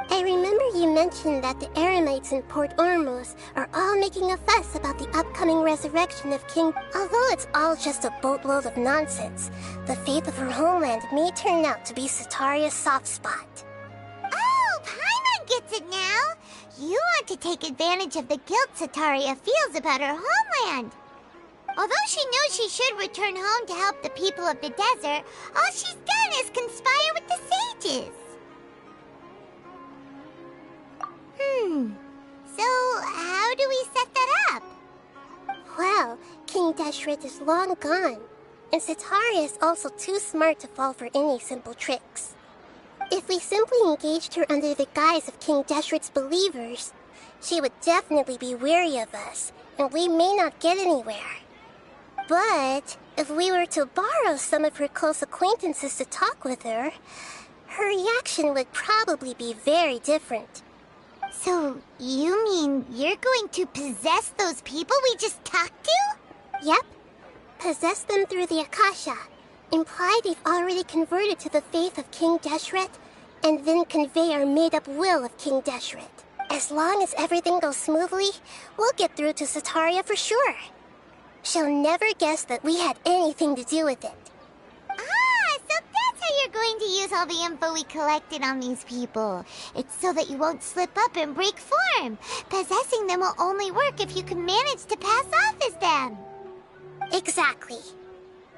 I remember you mentioned that the Eremites in Port Ormos are all making a fuss about the upcoming resurrection of King. Although it's all just a boatload of nonsense, the fate of her homeland may turn out to be Sitaria's soft spot. Oh, Paimon gets it now! You want to take advantage of the guilt Sitaria feels about her homeland. Although she knows she should return home to help the people of the desert, all she's done is conspire with the sages. So, how do we set that up? Well, King Deshret is long gone, and Sitaria is also too smart to fall for any simple tricks. If we simply engaged her under the guise of King Deshret's believers, she would definitely be wary of us, and we may not get anywhere. But if we were to borrow some of her close acquaintances to talk with her, her reaction would probably be very different. So, you mean you're going to possess those people we just talked to? Yep. Possess them through the Akasha. Imply they've already converted to the faith of King Deshret, and then convey our made-up will of King Deshret. As long as everything goes smoothly, we'll get through to Sitaria for sure. She'll never guess that we had anything to do with it. Ah, so that's how you're going to use all the info we collected on these people. It's so that you won't slip up and break form. Possessing them will only work if you can manage to pass off as them. Exactly.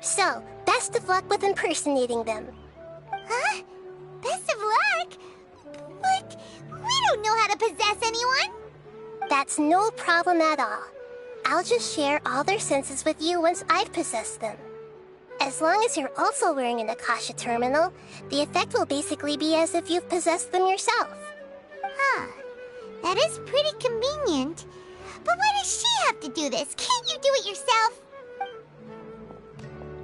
So, best of luck with impersonating them. Huh? Best of luck? But we don't know how to possess anyone. That's no problem at all. I'll just share all their senses with you once I've possessed them. As long as you're also wearing an Akasha terminal, the effect will basically be as if you've possessed them yourself. Huh. That is pretty convenient. But why does she have to do this? Can't you do it yourself?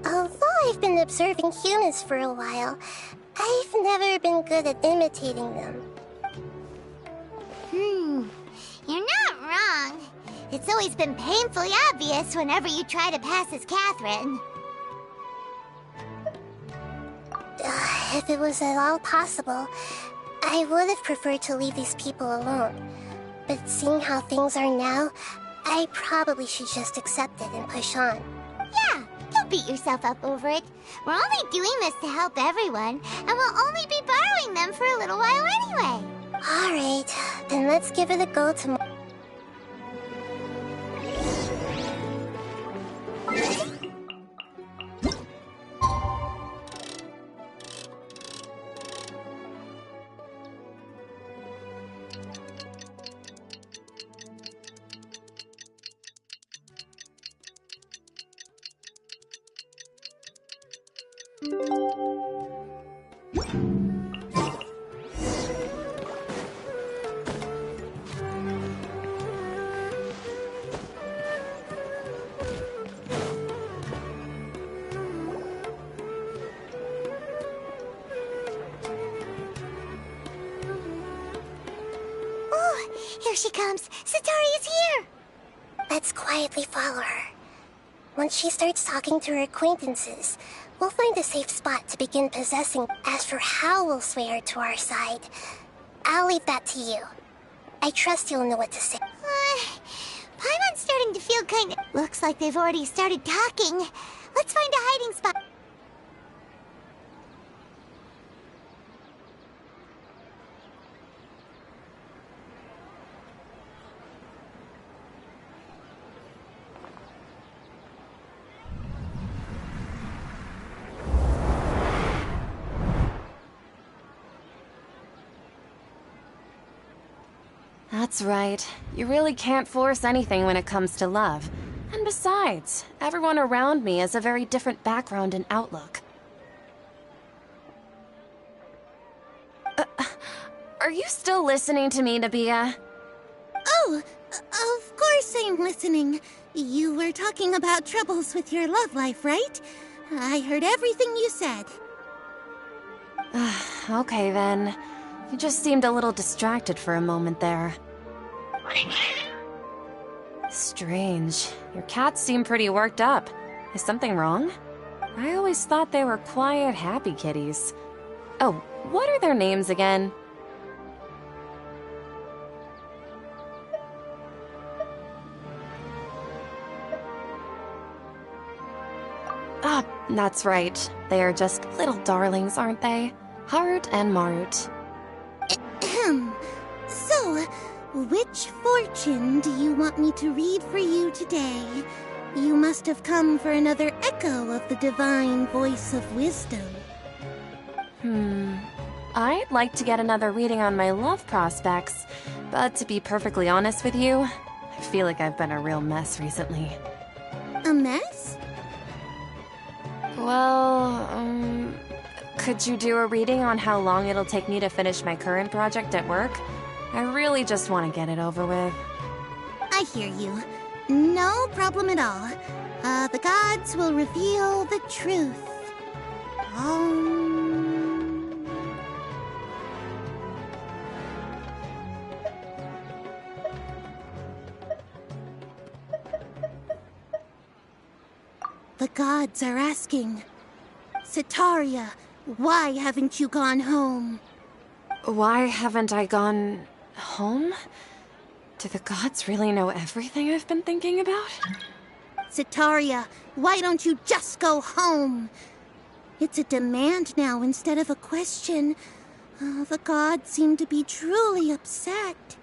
Although I've been observing humans for a while, I've never been good at imitating them. You're not wrong. It's always been painfully obvious whenever you try to pass as Catherine. If it was at all possible, I would have preferred to leave these people alone. But seeing how things are now, I probably should just accept it and push on. Yeah, don't beat yourself up over it. We're only doing this to help everyone, and we'll only be borrowing them for a little while anyway. Alright, then let's give it a go tomorrow. Here she comes! Satari is here! Let's quietly follow her. Once she starts talking to her acquaintances, we'll find a safe spot to begin possessing. As for how we'll sway her to our side, I'll leave that to you. I trust you'll know what to say. Paimon's starting to feel kinda... Looks like they've already started talking. Let's find a hiding spot. That's right. You really can't force anything when it comes to love. And besides, everyone around me has a very different background and outlook. Are you still listening to me, Nabia? Oh, of course I'm listening. You were talking about troubles with your love life, right? I heard everything you said. Okay then. You just seemed a little distracted for a moment there. Strange. Your cats seem pretty worked up. Is something wrong? I always thought they were quiet, happy kitties. Oh, what are their names again? Ah, that's right. They are just little darlings, aren't they? Harut and Marut. So, which fortune do you want me to read for you today? You must have come for another echo of the divine voice of wisdom. I'd like to get another reading on my love prospects, but to be perfectly honest with you, I feel like I've been a real mess recently. A mess? Well, could you do a reading on how long it'll take me to finish my current project at work? I really just want to get it over with. I hear you. No problem at all. The gods will reveal the truth. The gods are asking, Setaria, why haven't you gone home? Why haven't I gone home? Do the gods really know everything I've been thinking about? Setaria, why don't you just go home? It's a demand now instead of a question. The gods seem to be truly upset.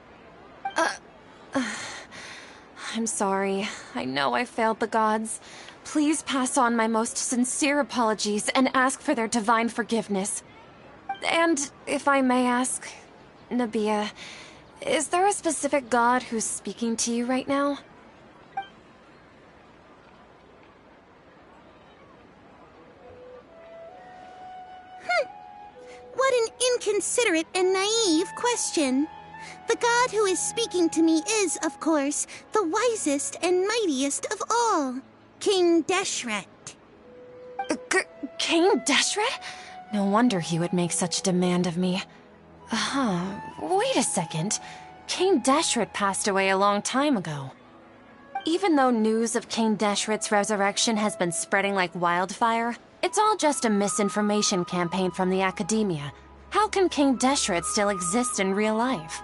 I'm sorry. I know I failed the gods. Please pass on my most sincere apologies and ask for their divine forgiveness. And if I may ask, Nabia, is there a specific god who's speaking to you right now? inconsiderate and naive question. The god who is speaking to me is, of course, the wisest and mightiest of all, King Deshret. King Deshret? No wonder he would make such a demand of me. Wait a second. King Deshret passed away a long time ago. Even though news of King Deshret's resurrection has been spreading like wildfire, it's all just a misinformation campaign from the academia. How can King Deshret still exist in real life?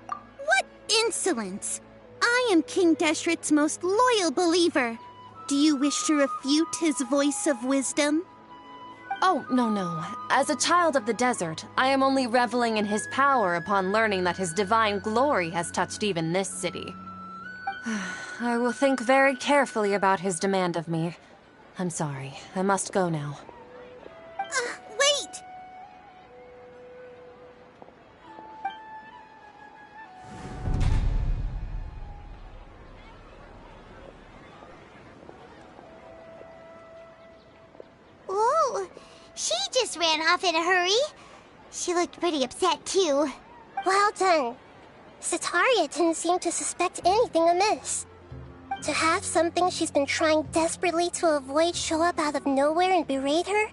What insolence! I am King Deshret's most loyal believer. Do you wish to refute his voice of wisdom? Oh, no. As a child of the desert, I am only reveling in his power upon learning that his divine glory has touched even this city. I will think very carefully about his demand of me. I'm sorry. I must go now. Wait! Whoa! She just ran off in a hurry. She looked pretty upset, too. Well done. Sitaria didn't seem to suspect anything amiss. To have something she's been trying desperately to avoid show up out of nowhere and berate her,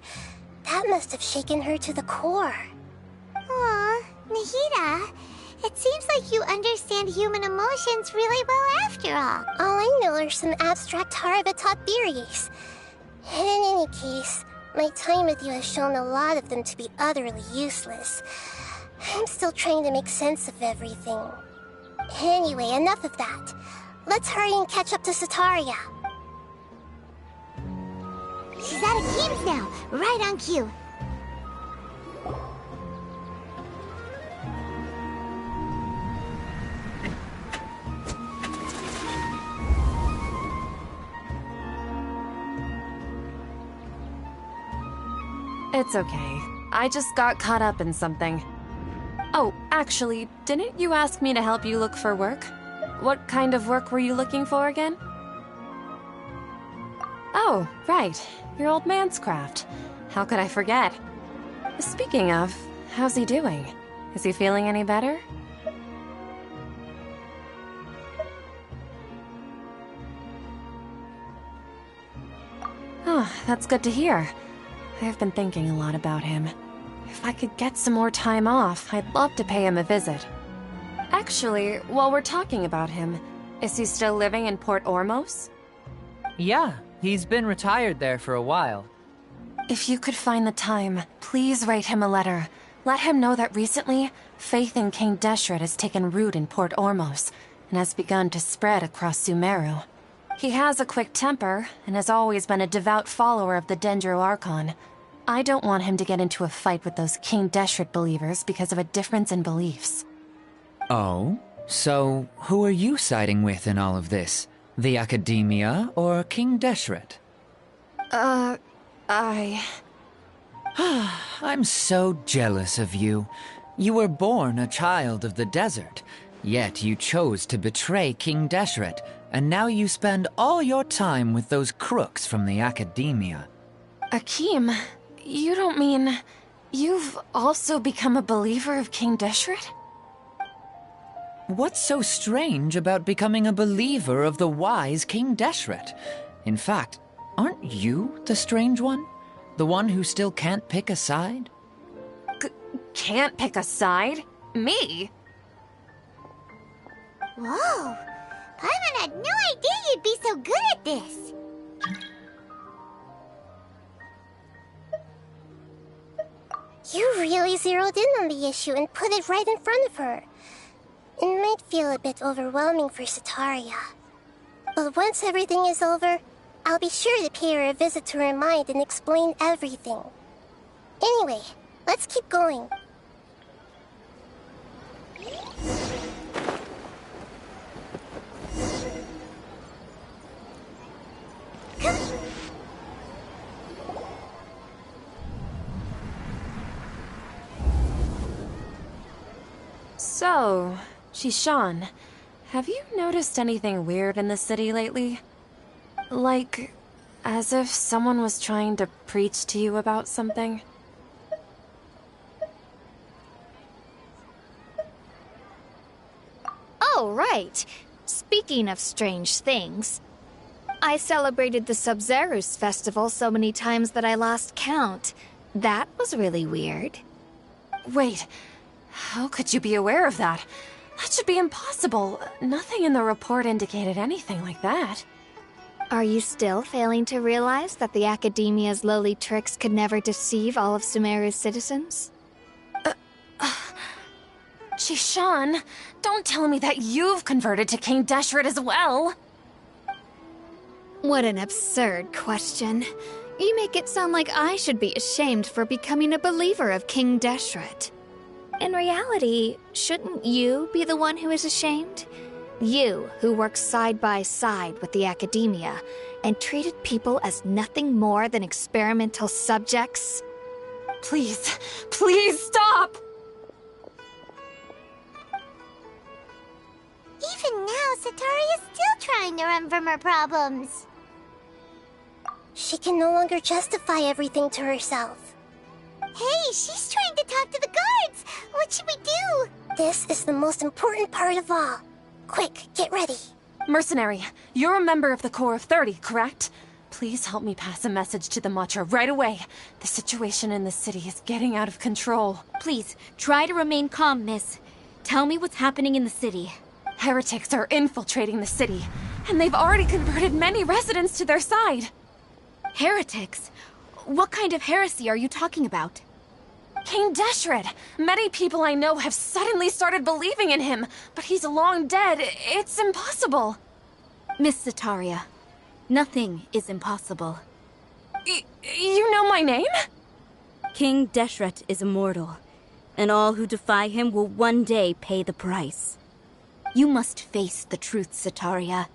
that must have shaken her to the core. Aw, Nahida, it seems like you understand human emotions really well after all. All I know are some abstract Harabatot theories. In any case, my time with you has shown a lot of them to be utterly useless. I'm still trying to make sense of everything. Anyway, enough of that. Let's hurry and catch up to Sitaria. She's out of games now, right on cue. It's okay. I just got caught up in something. Oh, actually, didn't you ask me to help you look for work? What kind of work were you looking for again? Oh, right. Your old man's craft. How could I forget? Speaking of, how's he doing? Is he feeling any better? Oh, that's good to hear. I've been thinking a lot about him. If I could get some more time off, I'd love to pay him a visit. Actually, while we're talking about him, is he still living in Port Ormos? Yeah, he's been retired there for a while. If you could find the time, please write him a letter. Let him know that recently, faith in King Deshret has taken root in Port Ormos and has begun to spread across Sumeru. He has a quick temper and has always been a devout follower of the Dendro Archon. I don't want him to get into a fight with those King Deshret believers because of a difference in beliefs. Oh? So, who are you siding with in all of this? The Academia or King Deshret? I'm so jealous of you. You were born a child of the desert, yet you chose to betray King Deshret, and now you spend all your time with those crooks from the Academia. Akeem, you don't mean... you've also become a believer of King Deshret? What's so strange about becoming a believer of the wise King Deshret? In fact, aren't you the strange one? The one who still can't pick a side? Can't pick a side? Me? Whoa! Paimon had no idea you'd be so good at this! You really zeroed in on the issue and put it right in front of her. It might feel a bit overwhelming for Sitaria. But once everything is over, I'll be sure to pay her a visit to her mind and explain everything. Anyway, let's keep going. So, Shishan, have you noticed anything weird in the city lately? Like, As if someone was trying to preach to you about something. Oh, right. Speaking of strange things, I celebrated the Sub-Zerus festival so many times that I lost count. That was really weird. Wait, how could you be aware of that? That should be impossible. Nothing in the report indicated anything like that. Are you still failing to realize that the Academia's lowly tricks could never deceive all of Sumeru's citizens? Shishan, don't tell me that you've converted to King Deshret as well! What an absurd question. You make it sound like I should be ashamed for becoming a believer of King Deshret. In reality, shouldn't you be the one who is ashamed? You, who works side by side with the Academia, and treated people as nothing more than experimental subjects? Please, please stop! Even now, Sataria's still trying to run from her problems. She can no longer justify everything to herself. Hey, she's trying to talk to the guards! What should we do? This is the most important part of all. Quick, get ready. Mercenary, you're a member of the Corps of 30, correct? Please help me pass a message to the Matcha right away. The situation in the city is getting out of control. Please, try to remain calm, miss. Tell me what's happening in the city. Heretics are infiltrating the city, and they've already converted many residents to their side. Heretics? What kind of heresy are you talking about? King Deshret! Many people I know have suddenly started believing in him, but he's long dead. It's impossible. Miss Sataria, nothing is impossible. You know my name? King Deshret is immortal, and all who defy him will one day pay the price. You must face the truth, Sataria.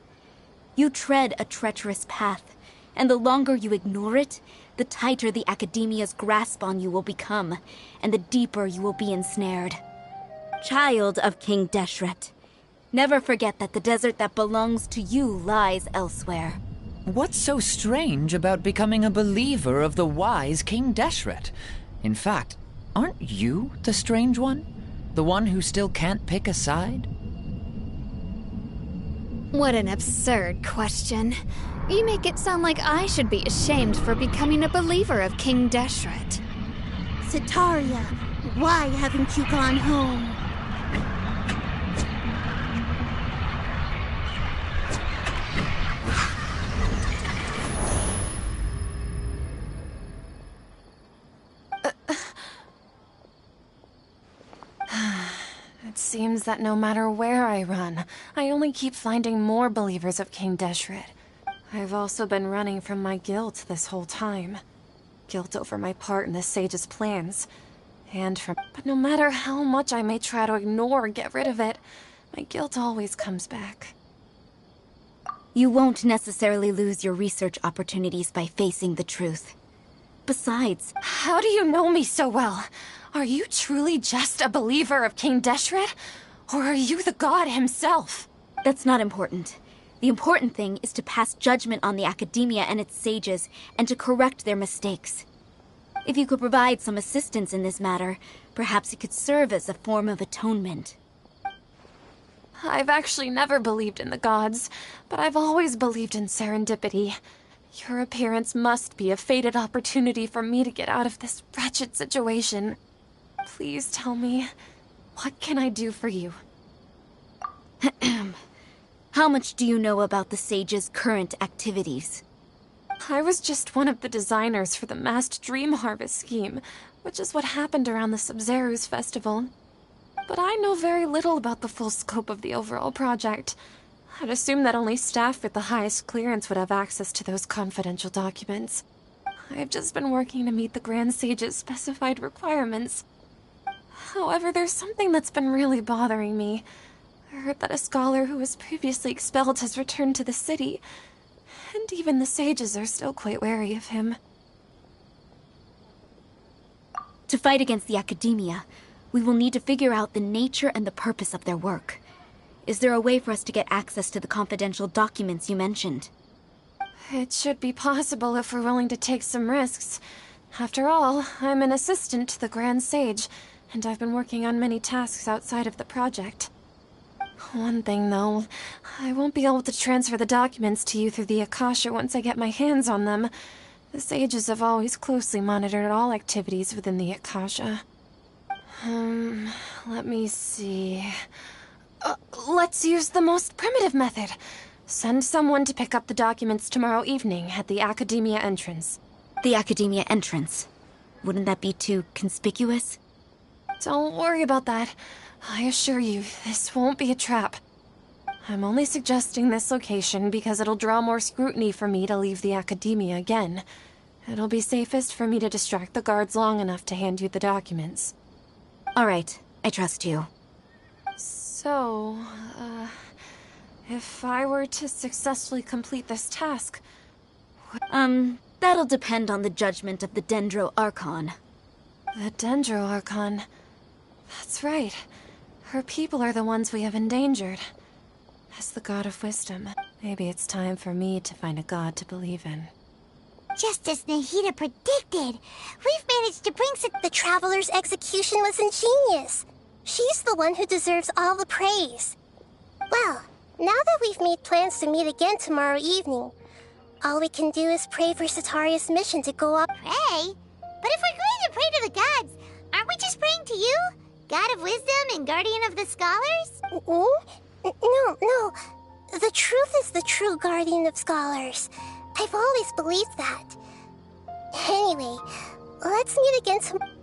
You tread a treacherous path, and the longer you ignore it, the tighter the Academia's grasp on you will become, and the deeper you will be ensnared. Child of King Deshret, never forget that the desert that belongs to you lies elsewhere. What's so strange about becoming a believer of the wise King Deshret? In fact, aren't you the strange one? The one who still can't pick a side? What an absurd question. You make it sound like I should be ashamed for becoming a believer of King Deshret. Sataria, why haven't you gone home? It seems that no matter where I run, I only keep finding more believers of King Deshret. I've also been running from my guilt this whole time. Guilt over my part in the Sage's plans. But no matter how much I may try to ignore or get rid of it, my guilt always comes back. You won't necessarily lose your research opportunities by facing the truth. Besides... How do you know me so well? Are you truly just a believer of King Deshret? Or are you the god himself? That's not important. The important thing is to pass judgment on the Academia and its sages, and to correct their mistakes. If you could provide some assistance in this matter, perhaps it could serve as a form of atonement. I've actually never believed in the gods, but I've always believed in serendipity. Your appearance must be a fated opportunity for me to get out of this wretched situation. Please tell me, what can I do for you? How much do you know about the Sage's current activities? I was just one of the designers for the massed dream harvest scheme, which is what happened around the Sub-Zerus festival. But I know very little about the full scope of the overall project. I'd assume that only staff with the highest clearance would have access to those confidential documents. I've just been working to meet the Grand Sage's specified requirements. However, there's something that's been really bothering me. I heard that a scholar who was previously expelled has returned to the city, and even the sages are still quite wary of him. To fight against the Academia, we will need to figure out the nature and the purpose of their work. Is there a way for us to get access to the confidential documents you mentioned? It should be possible if we're willing to take some risks. After all, I'm an assistant to the Grand Sage, and I've been working on many tasks outside of the project. One thing, though, I won't be able to transfer the documents to you through the Akasha once I get my hands on them. The sages have always closely monitored all activities within the Akasha. Let me see... let's use the most primitive method. Send someone to pick up the documents tomorrow evening at the Academia entrance. The Academia entrance? Wouldn't that be too conspicuous? Don't worry about that. I assure you, this won't be a trap. I'm only suggesting this location because it'll draw more scrutiny for me to leave the Academia again. It'll be safest for me to distract the guards long enough to hand you the documents. All right, I trust you. So, if I were to successfully complete this task... That'll depend on the judgment of the Dendro Archon. The Dendro Archon... That's right. Her people are the ones we have endangered. As the god of wisdom, maybe it's time for me to find a god to believe in. Just as Nahida predicted, we've managed to bring The Traveler's execution was ingenious. She's the one who deserves all the praise. Well, now that we've made plans to meet again tomorrow evening, all we can do is pray for Sataria's mission to go up. Pray? But if we're going to pray to the gods, aren't we just praying to you? God of wisdom and guardian of the scholars? No. The truth is the true guardian of scholars. I've always believed that. Anyway, let's meet again tomorrow.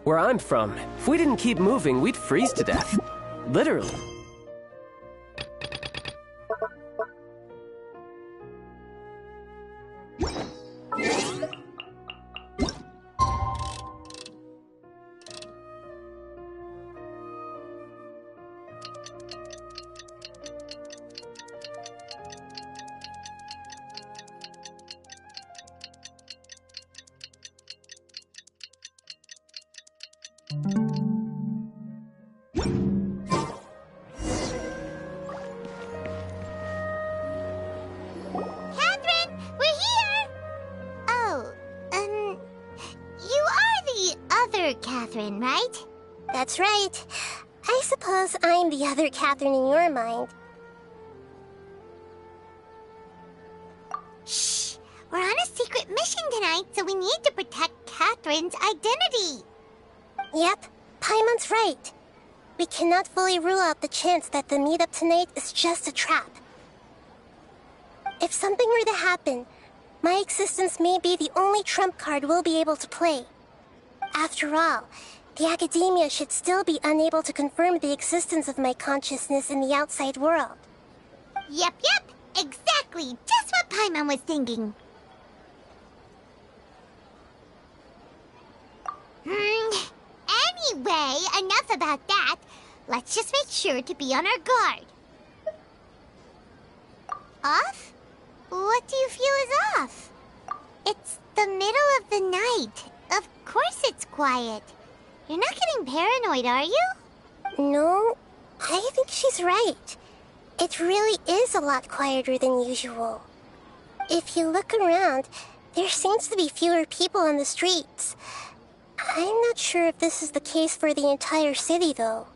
Where I'm from, if we didn't keep moving, we'd freeze to death. Literally. Catherine, right? That's right. I suppose I'm the other Catherine in your mind. Shh! We're on a secret mission tonight, so we need to protect Catherine's identity. Yep, Paimon's right. We cannot fully rule out the chance that the meetup tonight is just a trap. If something were to happen, my existence may be the only trump card we'll be able to play. After all, the Academia should still be unable to confirm the existence of my consciousness in the outside world. Yep, exactly. Just what Paimon was thinking. Anyway, enough about that. Let's just make sure to be on our guard. Off? What do you feel is off? It's the middle of the night. Of course it's quiet. You're not getting paranoid, are you? No, I think she's right. It really is a lot quieter than usual. If you look around, there seems to be fewer people on the streets. I'm not sure if this is the case for the entire city, though.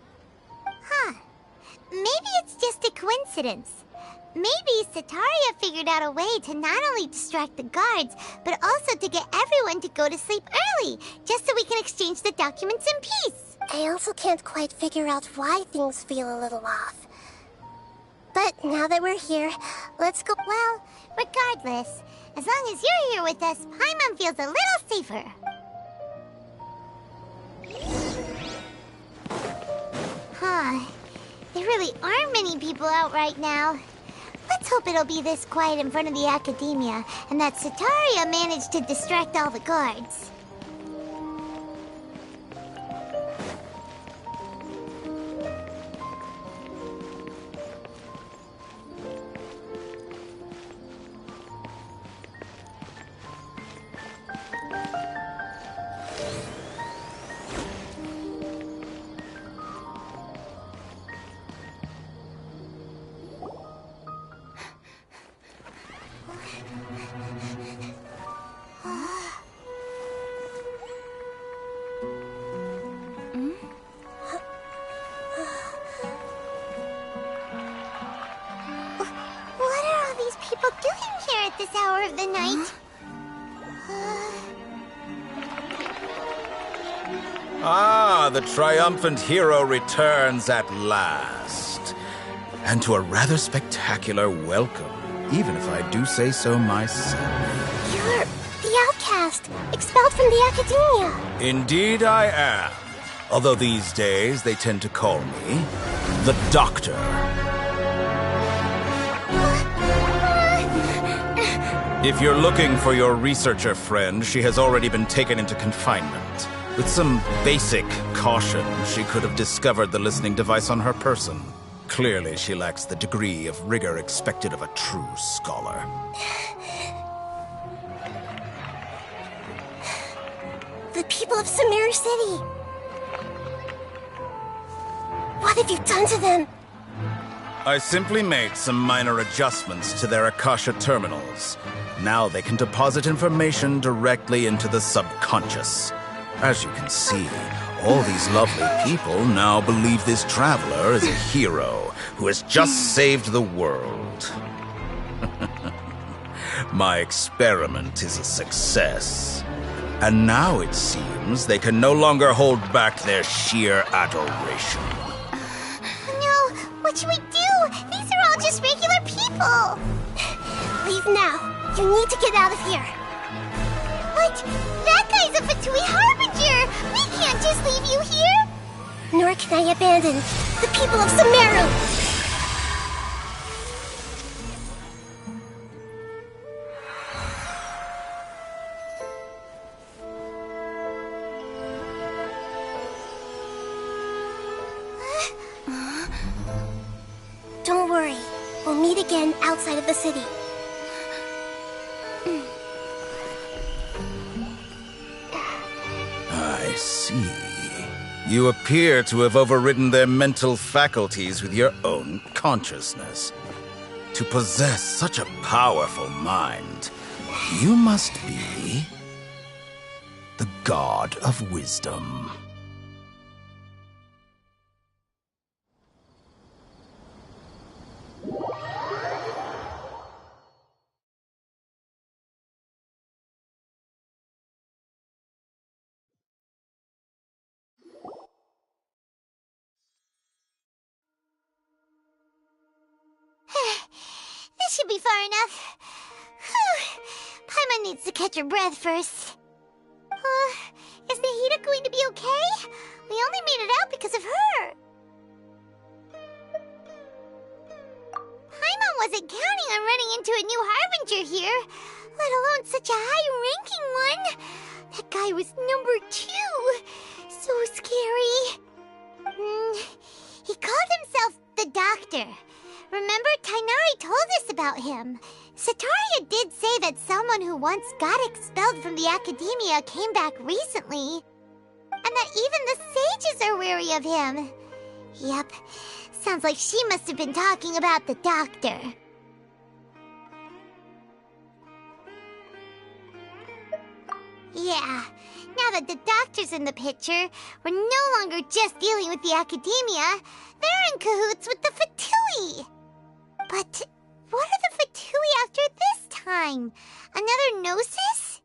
Huh. Maybe it's just a coincidence. Maybe Sataria figured out a way to not only distract the guards, but also to get everyone to go to sleep early, just so we can exchange the documents in peace. I also can't quite figure out why things feel a little off. But now that we're here, let's go. Well, regardless, as long as you're here with us, Paimon feels a little safer. Huh. There really aren't many people out right now. Let's hope it'll be this quiet in front of the academia, and that Sataria managed to distract all the guards. This hour of the night. Ah, the triumphant hero returns at last. And to a rather spectacular welcome, even if I do say so myself. You're the outcast, expelled from the academia. Indeed I am. Although these days they tend to call me the Doktor. If you're looking for your researcher friend, she has already been taken into confinement. With some basic caution, she could have discovered the listening device on her person. Clearly, she lacks the degree of rigor expected of a true scholar. The people of Sumeru City. What have you done to them? I simply made some minor adjustments to their Akasha terminals. Now they can deposit information directly into the subconscious. As you can see, all these lovely people now believe this traveler is a hero who has just saved the world. My experiment is a success. And now it seems they can no longer hold back their sheer adoration. No, what should we do? These are all just regular people. Leave now. You need to get out of here. What? That guy's a Phatui Harbinger! We can't just leave you here! Nor can I abandon the people of Sumeru! Don't worry. We'll meet again outside of the city. I see. You appear to have overridden their mental faculties with your own consciousness. To possess such a powerful mind, you must be the god of wisdom. This should be far enough. Whew. Paimon needs to catch her breath first. Is Nahida going to be okay? We only made it out because of her. Paimon wasn't counting on running into a new Harbinger here, let alone such a high-ranking one. That guy was number 2. So scary. He called himself the Doctor. Remember, Tainari told us about him. Sataria did say that someone who once got expelled from the academia came back recently. And that even the sages are wary of him. Yep, sounds like she must have been talking about the Doctor. Yeah, now that the Doctor's in the picture, we're no longer just dealing with the academia. They're in cahoots with the Phatui. But what are the Phatui after this time? Another Gnosis?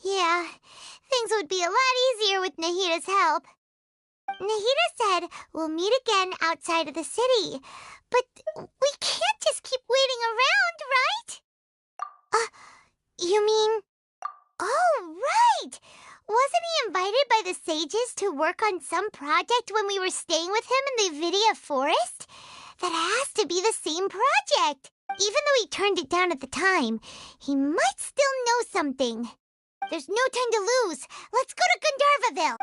Yeah, things would be a lot easier with Nahida's help. Nahida said we'll meet again outside of the city. But we can't just keep waiting around, right? You mean... Oh, right! Wasn't he invited by the sages to work on some project when we were staying with him in the Vidia forest? That has to be the same project. Even though he turned it down at the time, he might still know something. There's no time to lose. Let's go to Gandharvaville.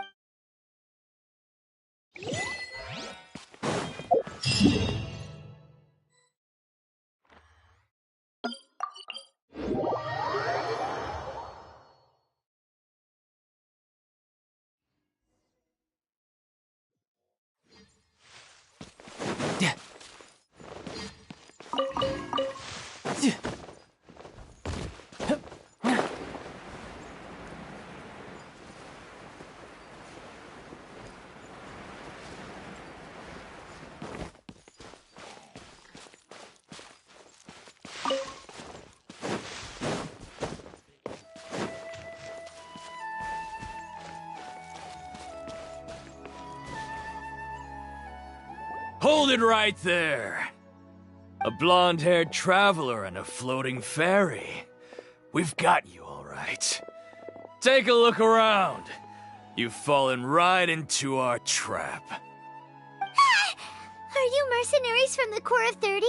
Hold it right there. A blonde-haired traveler and a floating fairy. We've got you all right. Take a look around. You've fallen right into our trap. Are you mercenaries from the Corps of 30?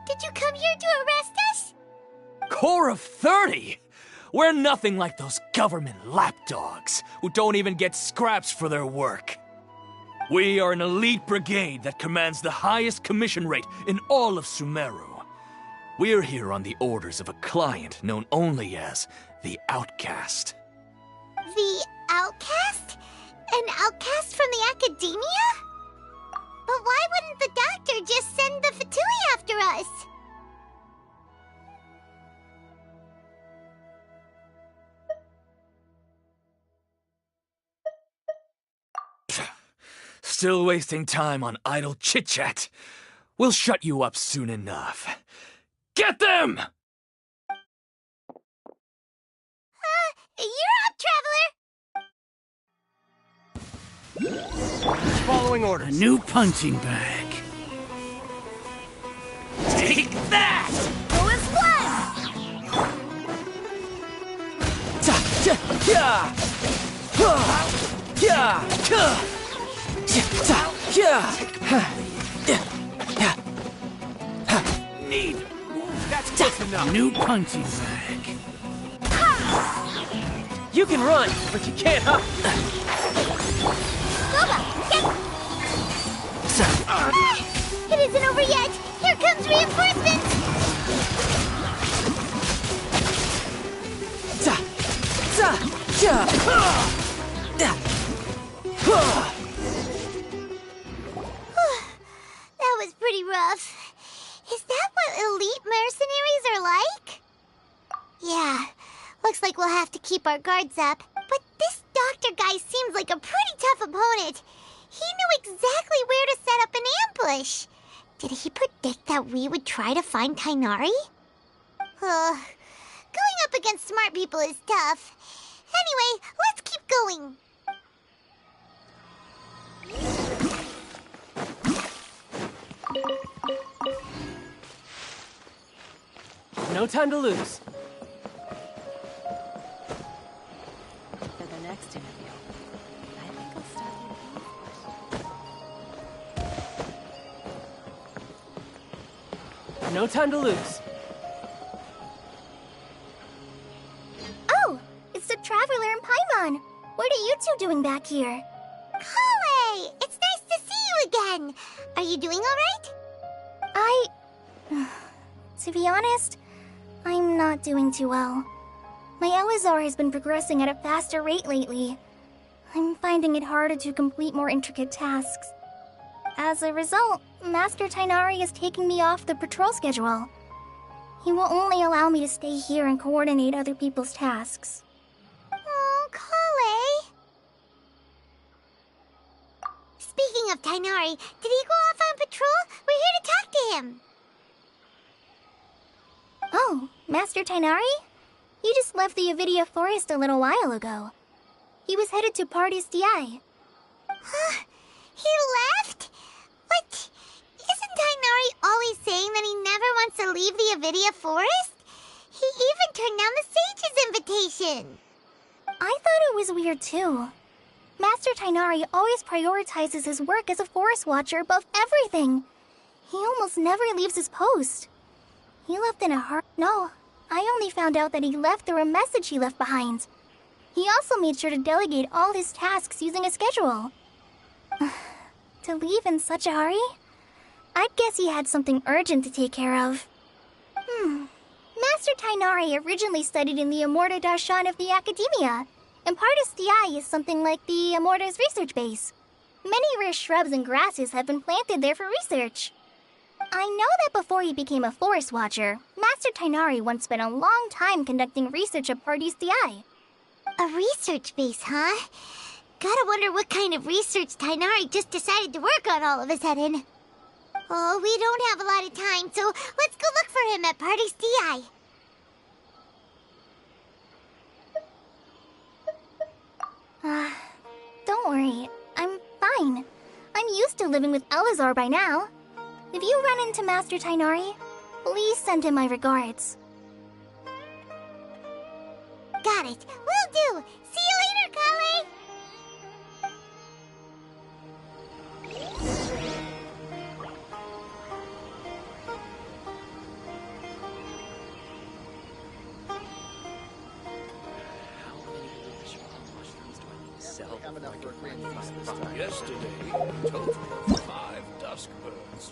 Did you come here to arrest us? Corps of 30? We're nothing like those government lapdogs who don't even get scraps for their work. We are an elite brigade that commands the highest commission rate in all of Sumeru. We're here on the orders of a client known only as the Outcast. The Outcast? An outcast from the academia? But why wouldn't the doctor just send the Fatui after us? Still wasting time on idle chit-chat. We'll shut you up soon enough. Get them! You're up, traveler! Following orders. A new punching bag. Take that! Go as Need. That's close enough. New punching bag. You can run, but you can't hop. It isn't over yet! Here comes reinforcements! That was pretty rough. Is that what elite mercenaries are like? Yeah, looks like we'll have to keep our guards up. But this doctor guy seems like a pretty tough opponent. He knew exactly where to set up an ambush. Did he predict that we would try to find Tighnari? Going up against smart people is tough. Anyway, let's keep going. No time to lose. For the next interview, I think I'll start with No time to lose. Oh, it's the Traveler and Paimon. What are you two doing back here? Kale! It's nice to see you again. Are you doing all right? To be honest, I'm not doing too well. My Elazar has been progressing at a faster rate lately. I'm finding it harder to complete more intricate tasks. As a result, Master Tighnari is taking me off the patrol schedule. He will only allow me to stay here and coordinate other people's tasks. Oh, Kale. Speaking of Tighnari, did he go off on patrol? We're here to talk to him. Oh, Master Tighnari? He just left the Avidia forest a little while ago. He was headed to Party's DI. Huh? He left? But isn't Tighnari always saying that he never wants to leave the Avidia forest? He even turned down the sage's invitation. I thought it was weird too. Master Tighnari always prioritizes his work as a forest watcher above everything. He almost never leaves his post. He left in a hurry. No, I only found out that he left through a message he left behind. He also made sure to delegate all his tasks using a schedule. To leave in such a hurry? I'd guess he had something urgent to take care of. Master Tighnari originally studied in the Amorta Darshan of the Academia, and Pardis Thiai is something like the Amorta's research base. Many rare shrubs and grasses have been planted there for research. I know that before he became a forest watcher, Master Tighnari once spent a long time conducting research at Pardis Thiai. A research base, huh? Gotta wonder what kind of research Tighnari just decided to work on all of a sudden. Oh, we don't have a lot of time, so let's go look for him at Pardis Thiai. Don't worry. I'm fine. I'm used to living with Elazar by now. If you run into Master Tighnari, please send him my regards. Got it. Will do. See you later, Kale. Yesterday, a total of 5 dusk birds.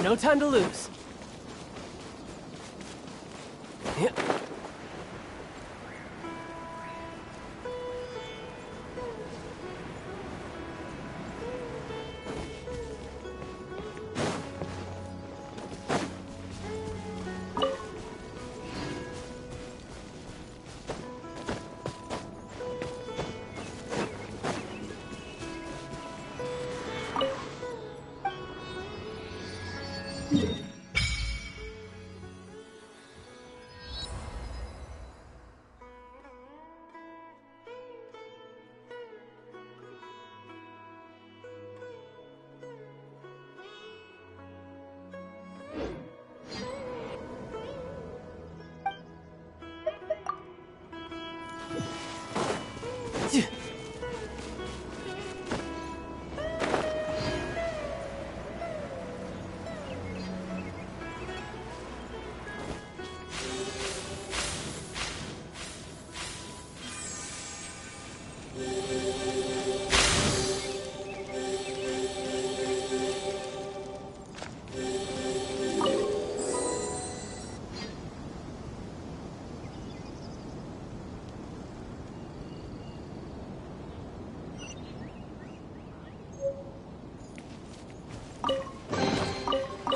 No time to lose. Yeah.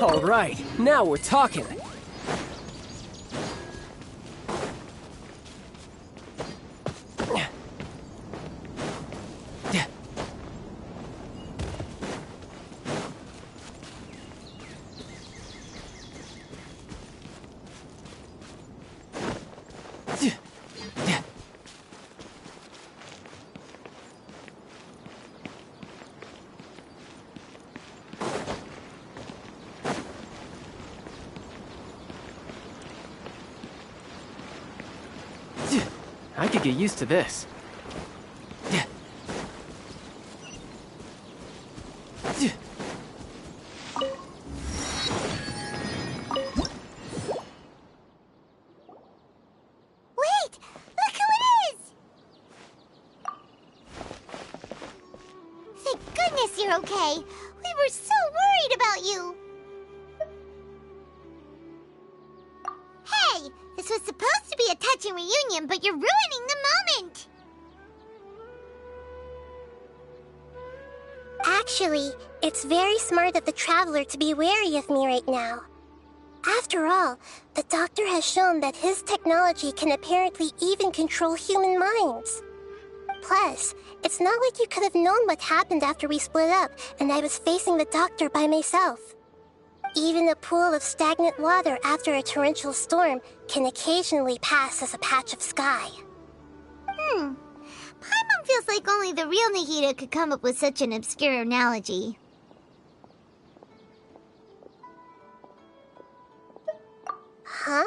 All right, now we're talking. I could get used to this. Wait! Look who it is! Thank goodness you're okay. We were so worried about you. Hey! This was supposed to be a touching reunion, but you're ruining the moment! Actually, it's very smart of the Traveler to be wary of me right now. After all, the Doctor has shown that his technology can apparently even control human minds. Plus, it's not like you could have known what happened after we split up and I was facing the Doctor by myself. Even a pool of stagnant water after a torrential storm can occasionally pass as a patch of sky. Paimon feels like only the real Nahida could come up with such an obscure analogy. Huh?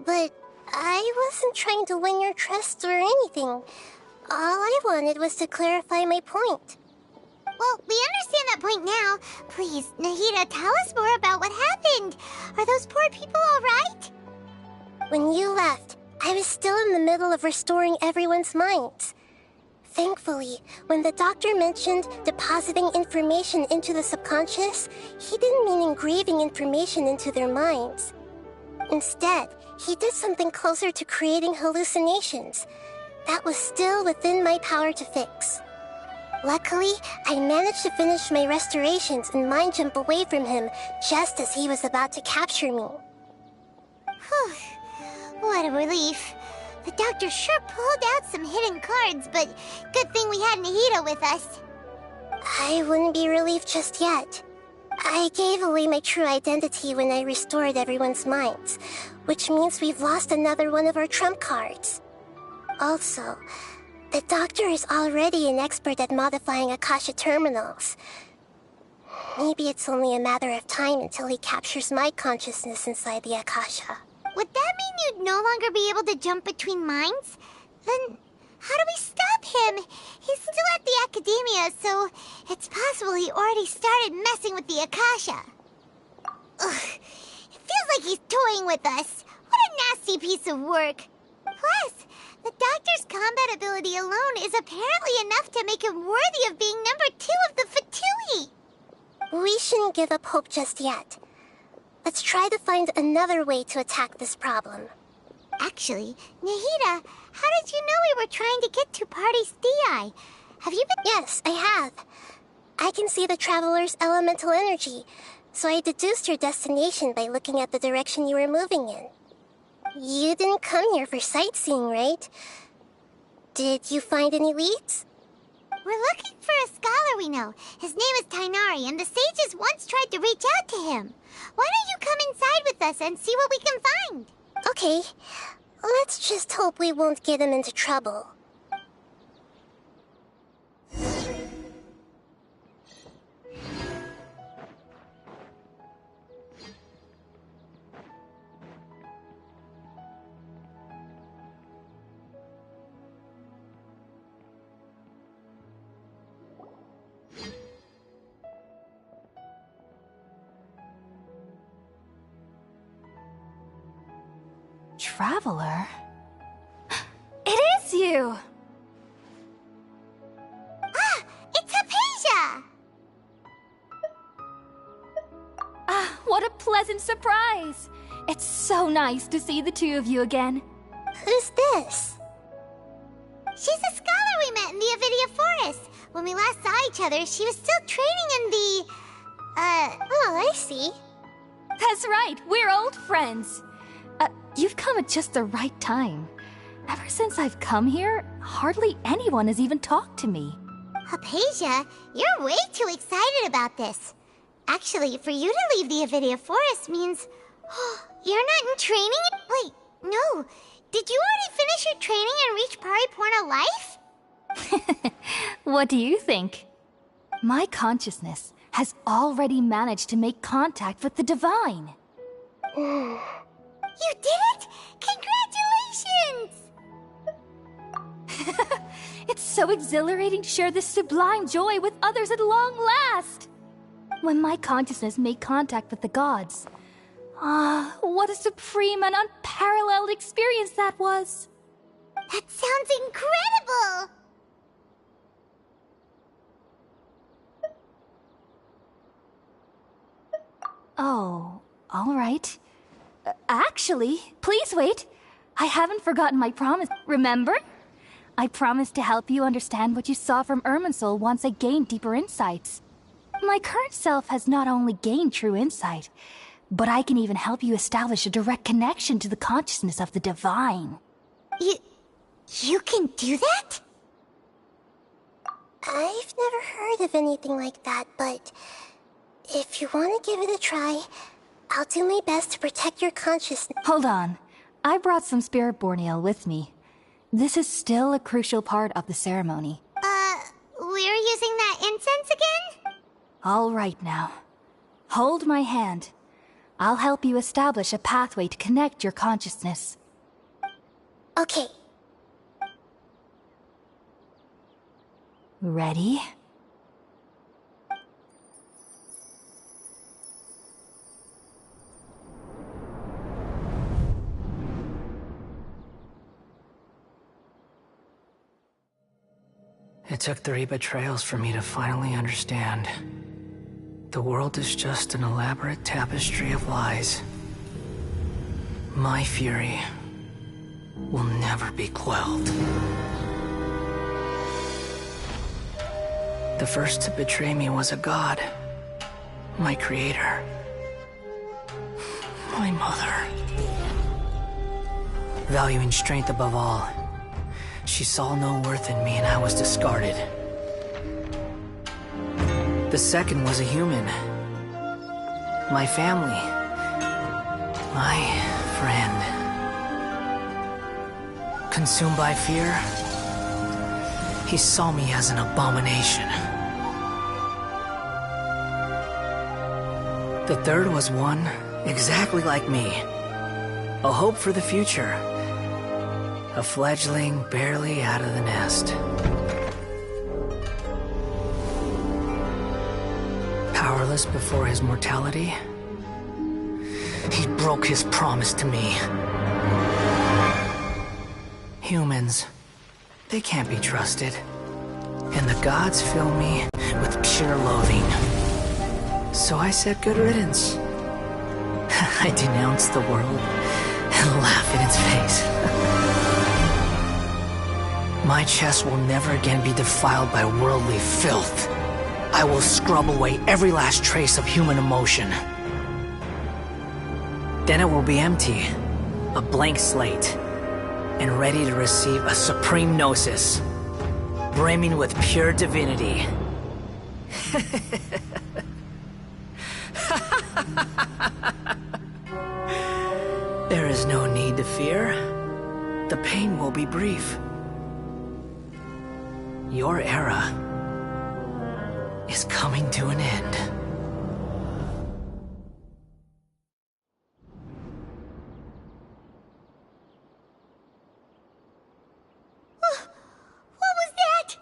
But I wasn't trying to win your trust or anything. All I wanted was to clarify my point. Well, we understand that point now. Please, Nahida, tell us more about what happened. Are those poor people all right? When you left, I was still in the middle of restoring everyone's minds. Thankfully, when the Doctor mentioned depositing information into the subconscious, he didn't mean engraving information into their minds. Instead, he did something closer to creating hallucinations. That was still within my power to fix. Luckily, I managed to finish my restorations and mind jump away from him just as he was about to capture me. Whew. What a relief. The Doctor sure pulled out some hidden cards, but good thing we had Nahida with us. I wouldn't be relieved just yet. I gave away my true identity when I restored everyone's minds, which means we've lost another one of our trump cards. Also, the Doctor is already an expert at modifying Akasha terminals. Maybe it's only a matter of time until he captures my consciousness inside the Akasha. Would that mean you'd no longer be able to jump between minds? Then how do we stop him? He's still at the Academia, so it's possible he already started messing with the Akasha. Ugh, it feels like he's toying with us. What a nasty piece of work. Plus, the Doctor's combat ability alone is apparently enough to make him worthy of being number 2 of the Fatui. We shouldn't give up hope just yet. Let's try to find another way to attack this problem. Actually, Nahida, how did you know we were trying to get to Party's Di? Have you been— Yes, I have. I can see the Traveler's elemental energy, so I deduced your destination by looking at the direction you were moving in. You didn't come here for sightseeing, right? Did you find any leads? We're looking for a scholar we know. His name is Tainari, and the sages once tried to reach out to him. Why don't you come inside with us and see what we can find? Okay, let's just hope we won't get him into trouble. Traveler? It is you! Ah, it's Hypatia! Ah, what a pleasant surprise! It's so nice to see the two of you again. Who's this? She's a scholar we met in the Avidia Forest. When we last saw each other, she was still training in the... Oh, I see. That's right, we're old friends. You've come at just the right time. Ever since I've come here, hardly anyone has even talked to me. Hypatia, you're way too excited about this. Actually, for you to leave the Avidia Forest means... you're not in training? Wait, no. Did you already finish your training and reach Pariporno life? What do you think? My consciousness has already managed to make contact with the divine. You did it? Congratulations! It's so exhilarating to share this sublime joy with others at long last! When my consciousness made contact with the gods, what a supreme and unparalleled experience that was! That sounds incredible! Oh, all right. Actually, please wait. I haven't forgotten my promise. Remember? I promised to help you understand what you saw from Irminsul once I gained deeper insights. My current self has not only gained true insight, but I can even help you establish a direct connection to the consciousness of the divine. You can do that? I've never heard of anything like that, but if you want to give it a try, I'll do my best to protect your consciousness. Hold on. I brought some spirit-born ale with me. This is still a crucial part of the ceremony. We're using that incense again? All right now. Hold my hand. I'll help you establish a pathway to connect your consciousness. Okay. Ready? It took 3 betrayals for me to finally understand. The world is just an elaborate tapestry of lies. My fury will never be quelled. The first to betray me was a god. My creator. My mother. Valuing strength above all, she saw no worth in me and I was discarded. The second was a human. My family. My friend. Consumed by fear, he saw me as an abomination. The third was one exactly like me. A hope for the future. A fledgling barely out of the nest. Powerless before his mortality, he broke his promise to me. Humans, they can't be trusted. And the gods fill me with pure loathing. So I said good riddance. I denounced the world and laughed in its face. My chest will never again be defiled by worldly filth. I will scrub away every last trace of human emotion. Then it will be empty, a blank slate, and ready to receive a supreme gnosis, brimming with pure divinity. There is no need to fear. The pain will be brief. Your era is coming to an end. What was that?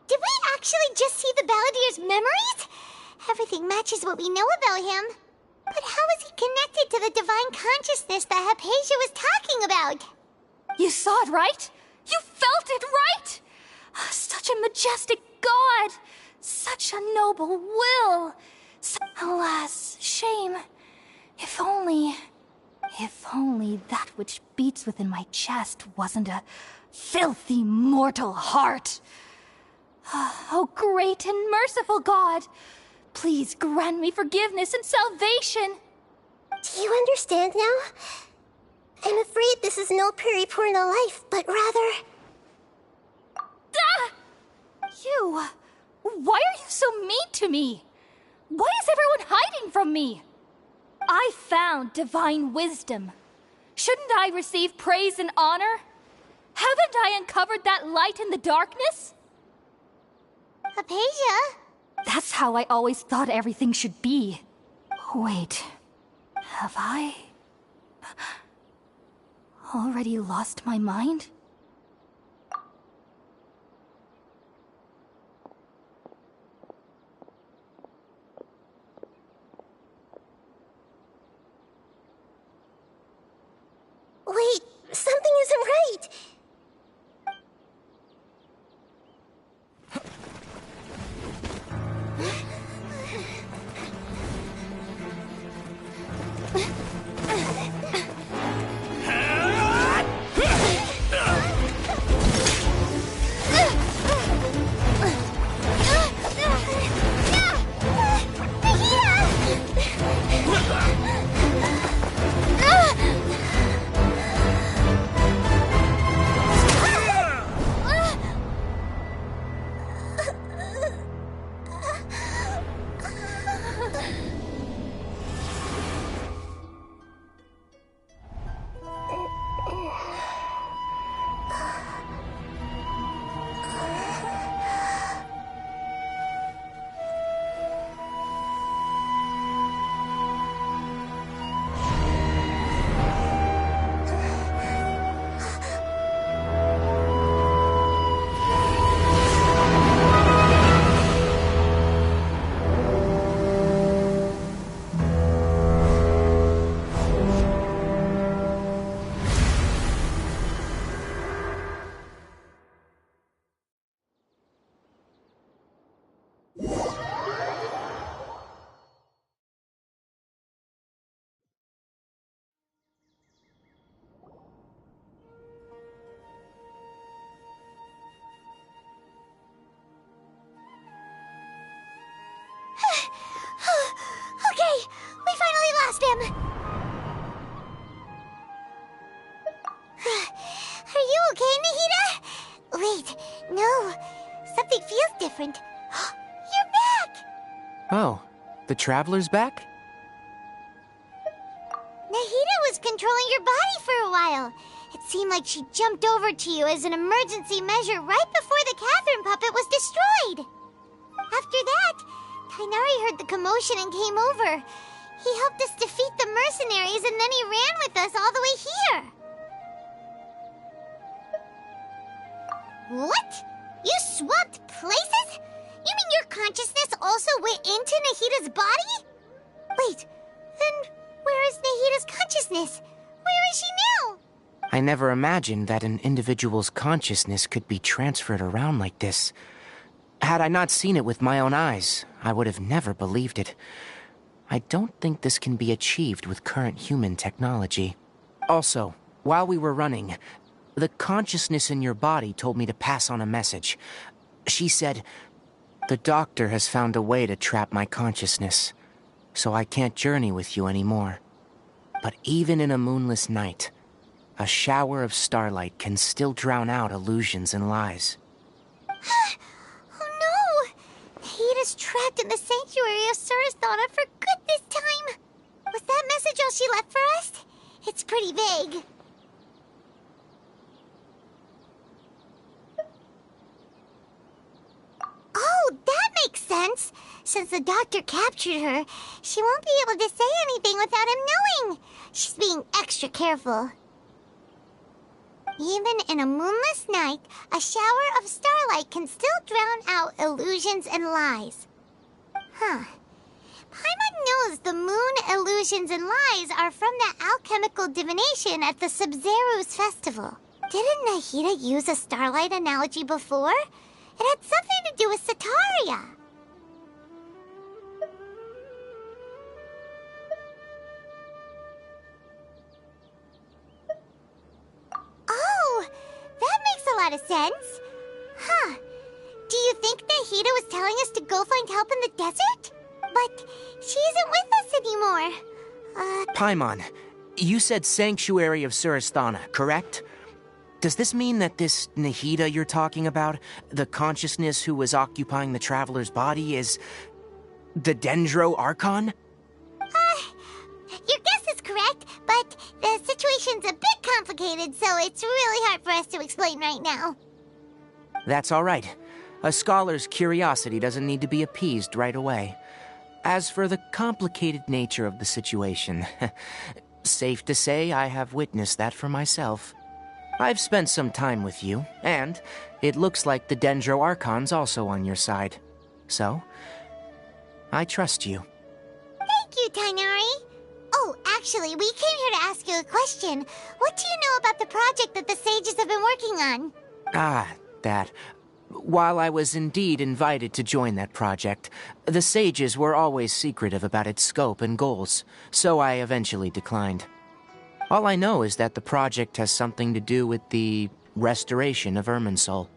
Did we actually just see the Balladier's memories? Everything matches what we know about him. But how is he connected to the divine consciousness that Hypatia was talking about? You saw it, right? You felt it, right? Such a majestic god! Such a noble will! Alas, shame. If only that which beats within my chest wasn't a filthy mortal heart. Oh, great and merciful God! Please grant me forgiveness and salvation! Do you understand now? I'm afraid this is no periporno life, but rather... Ah! You! Why are you so mean to me? Why is everyone hiding from me? I found divine wisdom. Shouldn't I receive praise and honor? Haven't I uncovered that light in the darkness? Hypatia? That's how I always thought everything should be. Wait, have I already lost my mind? Wait, something isn't right. Okay, we finally lost him. Are you okay, Nahida? Wait, no. Something feels different. You're back! Oh, the Traveler's back? Nahida was controlling your body for a while. It seemed like she jumped over to you as an emergency measure right before the Catherine puppet was destroyed. After that, Tainari heard the commotion and came over. He helped us defeat the mercenaries and then he ran with us all the way here. What? You swapped places? You mean your consciousness also went into Nahida's body? Wait, then where is Nahida's consciousness? Where is she now? I never imagined that an individual's consciousness could be transferred around like this. Had I not seen it with my own eyes, I would have never believed it. I don't think this can be achieved with current human technology. Also, while we were running, the consciousness in your body told me to pass on a message. She said, "The doctor has found a way to trap my consciousness, so I can't journey with you anymore. But even in a moonless night, a shower of starlight can still drown out illusions and lies." Oh no! Nahida's trapped in the sanctuary of Surathana for good this time. Was that message all she left for us? It's pretty vague. Oh, that makes sense. Since the doctor captured her, she won't be able to say anything without him knowing. She's being extra careful. Even in a moonless night, a shower of starlight can still drown out illusions and lies. Huh. Paimon knows the moon illusions and lies are from the alchemical divination at the Sub-Zero's festival. Didn't Nahida use a starlight analogy before? It had something to do with Sataria. Oh, that makes a lot of sense. Huh. Do you think Nahida was telling us to go find help in the desert? But she isn't with us anymore. Paimon, you said Sanctuary of Surasthana, correct? Does this mean that this Nahida you're talking about, the consciousness who was occupying the traveler's body, is the Dendro Archon? Your guess is correct, but the situation's a bit complicated, so it's really hard for us to explain right now. That's all right. A scholar's curiosity doesn't need to be appeased right away. As for the complicated nature of the situation, safe to say I have witnessed that for myself. I've spent some time with you, and it looks like the Dendro Archon's also on your side. So, I trust you. Thank you, Tighnari. Oh, actually, we came here to ask you a question. What do you know about the project that the sages have been working on? That. While I was indeed invited to join that project, the sages were always secretive about its scope and goals, so I eventually declined. All I know is that the project has something to do with the restoration of Irminsul.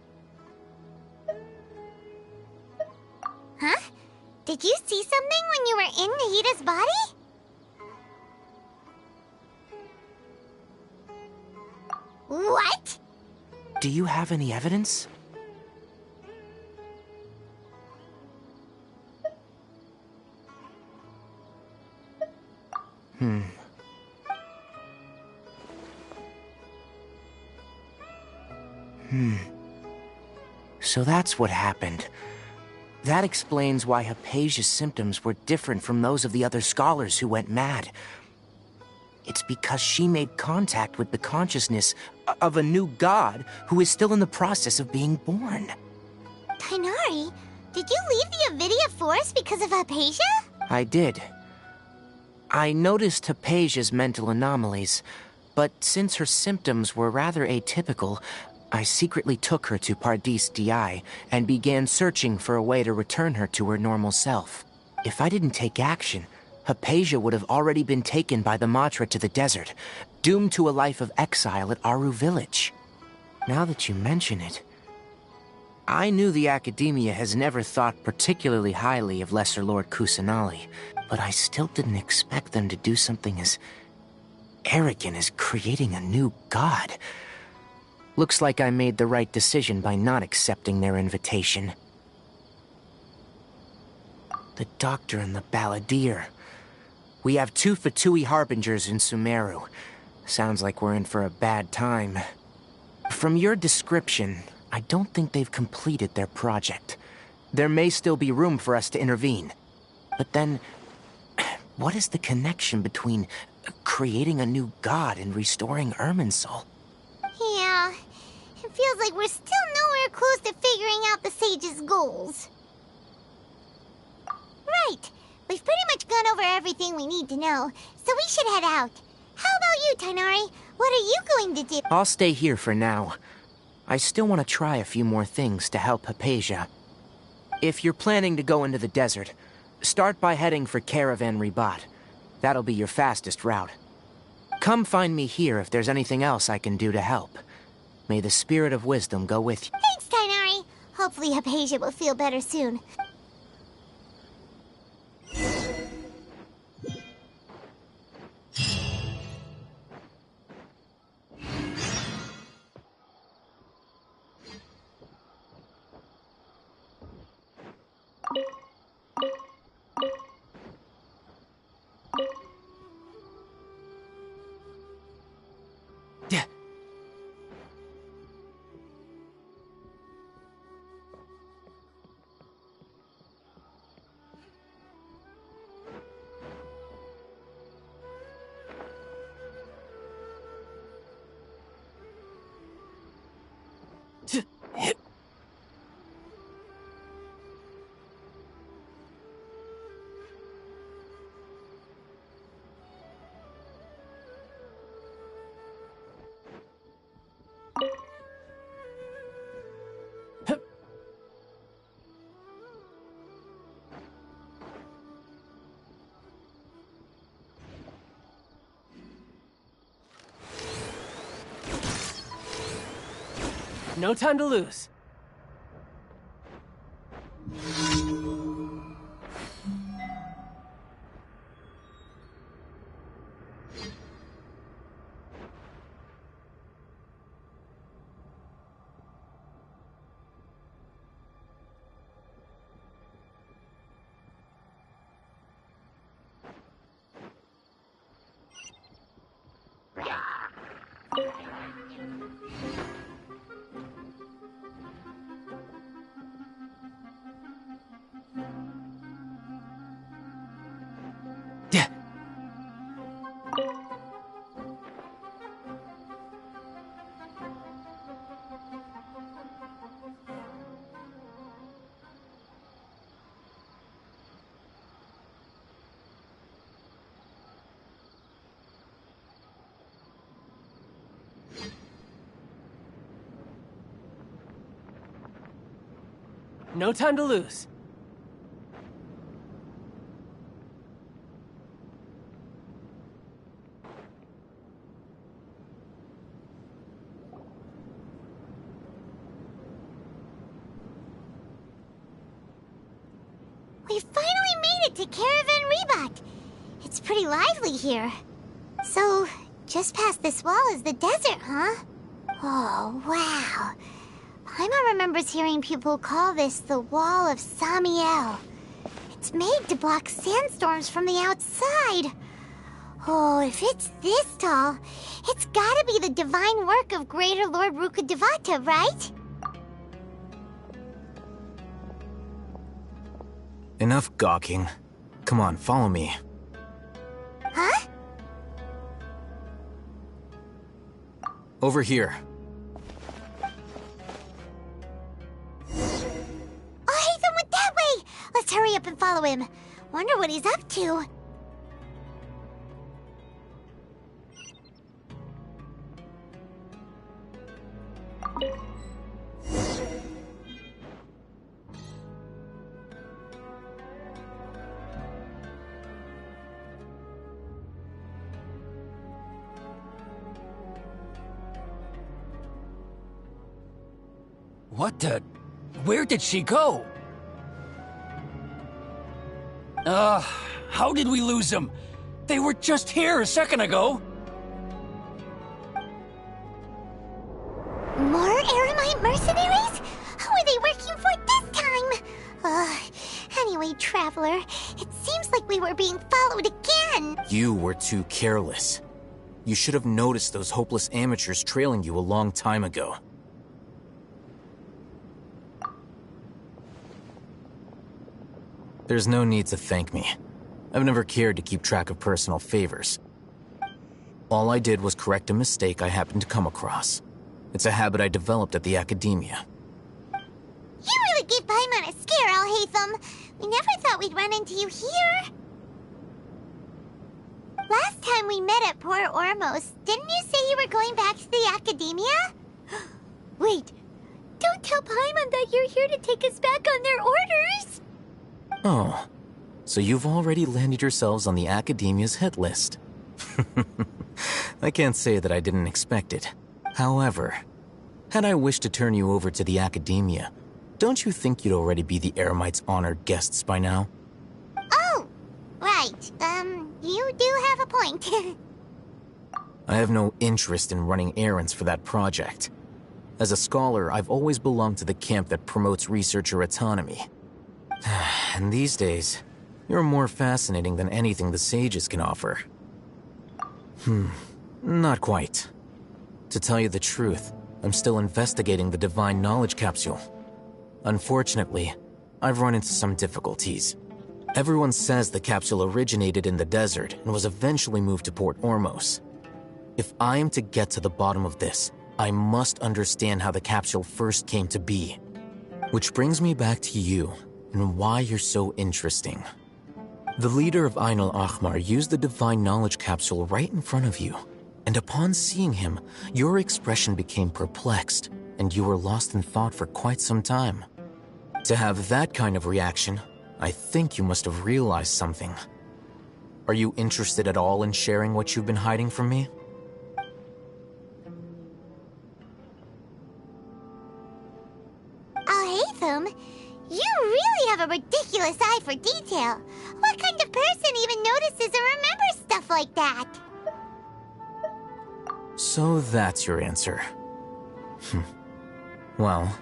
Huh? Did you see something when you were in Nahida's body? What? Do you have any evidence? So that's what happened. That explains why Hypatia's symptoms were different from those of the other scholars who went mad. It's because she made contact with the consciousness of a new god who is still in the process of being born. Tighnari, did you leave the Avidia Forest because of Hypatia? I did. I noticed Hypatia's mental anomalies, but since her symptoms were rather atypical, I secretly took her to Pardis Di and began searching for a way to return her to her normal self. If I didn't take action, Hypatia would have already been taken by the Matra to the desert, doomed to a life of exile at Aru village. Now that you mention it, I knew the Academia has never thought particularly highly of Lesser Lord Kusanali, but I still didn't expect them to do something as arrogant as creating a new god. Looks like I made the right decision by not accepting their invitation. The Doctor and the Balladeer. We have 2 Fatui Harbingers in Sumeru. Sounds like we're in for a bad time. From your description, I don't think they've completed their project. There may still be room for us to intervene. But then, what is the connection between creating a new god and restoring Irminsul? Yeah, it feels like we're still nowhere close to figuring out the sage's goals. Right. We've pretty much gone over everything we need to know, so we should head out. How about you, Tighnari? What are you going to do? I'll stay here for now. I still want to try a few more things to help Hypatia. If you're planning to go into the desert, start by heading for Caravan Ribat. That'll be your fastest route. Come find me here if there's anything else I can do to help. May the spirit of wisdom go with you. Thanks, Tighnari. Hopefully Hypatia will feel better soon. No time to lose. No time to lose. We finally made it to Caravan Reebok. It's pretty lively here. So, just past this wall is the desert, huh? Oh, wow. Paimon remembers hearing people call this the Wall of Samiel. It's made to block sandstorms from the outside. Oh, if it's this tall, it's gotta be the divine work of Greater Lord Rukkhadevata, right? Enough gawking. Come on, follow me. Huh? Over here. Oh, Hatham went that way! Let's hurry up and follow him. Wonder what he's up to. What the? Where did she go? How did we lose them? They were just here a second ago. More Eremite mercenaries? Who are they working for this time? Anyway, Traveler, it seems like we were being followed again. You were too careless. You should have noticed those hopeless amateurs trailing you a long time ago. There's no need to thank me. I've never cared to keep track of personal favors. All I did was correct a mistake I happened to come across. It's a habit I developed at the academia. You really gave Paimon a scare, Al-Hatham. We never thought we'd run into you here. Last time we met at Port Ormos, didn't you say you were going back to the academia? Wait, don't tell Paimon that you're here to take us back on their orders! Oh, so you've already landed yourselves on the academia's hit list. I can't say that I didn't expect it. However, had I wished to turn you over to the academia, don't you think you'd already be the Eremites' honored guests by now? Oh, right. You do have a point. I have no interest in running errands for that project. As a scholar, I've always belonged to the camp that promotes researcher autonomy. And these days, you're more fascinating than anything the sages can offer. Not quite. To tell you the truth, I'm still investigating the divine knowledge capsule. Unfortunately, I've run into some difficulties. Everyone says the capsule originated in the desert and was eventually moved to Port Ormos. If I am to get to the bottom of this, I must understand how the capsule first came to be. Which brings me back to you, and why you're so interesting. The leader of Ain al-Ahmar used the divine knowledge capsule right in front of you, and upon seeing him, your expression became perplexed, and you were lost in thought for quite some time. To have that kind of reaction, I think you must have realized something. Are you interested at all in sharing what you've been hiding from me? Al-Hatham, You really have a ridiculous eye for detail. What kind of person even notices or remembers stuff like that? So that's your answer. Well,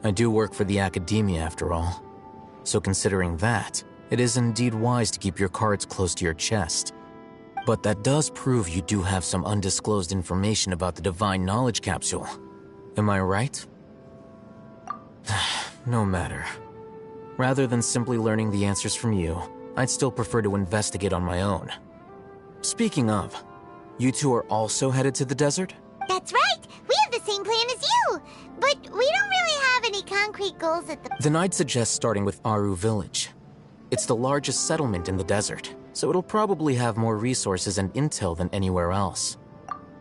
I do work for the academia after all. So considering that, it is indeed wise to keep your cards close to your chest. But that does prove you do have some undisclosed information about the Divine Knowledge Capsule. Am I right? No matter. Rather than simply learning the answers from you, I'd still prefer to investigate on my own. Speaking of, you two are also headed to the desert? That's right! We have the same plan as you! But we don't really have any concrete goals at the... Then I'd suggest starting with Aru Village. It's the largest settlement in the desert, so it'll probably have more resources and intel than anywhere else.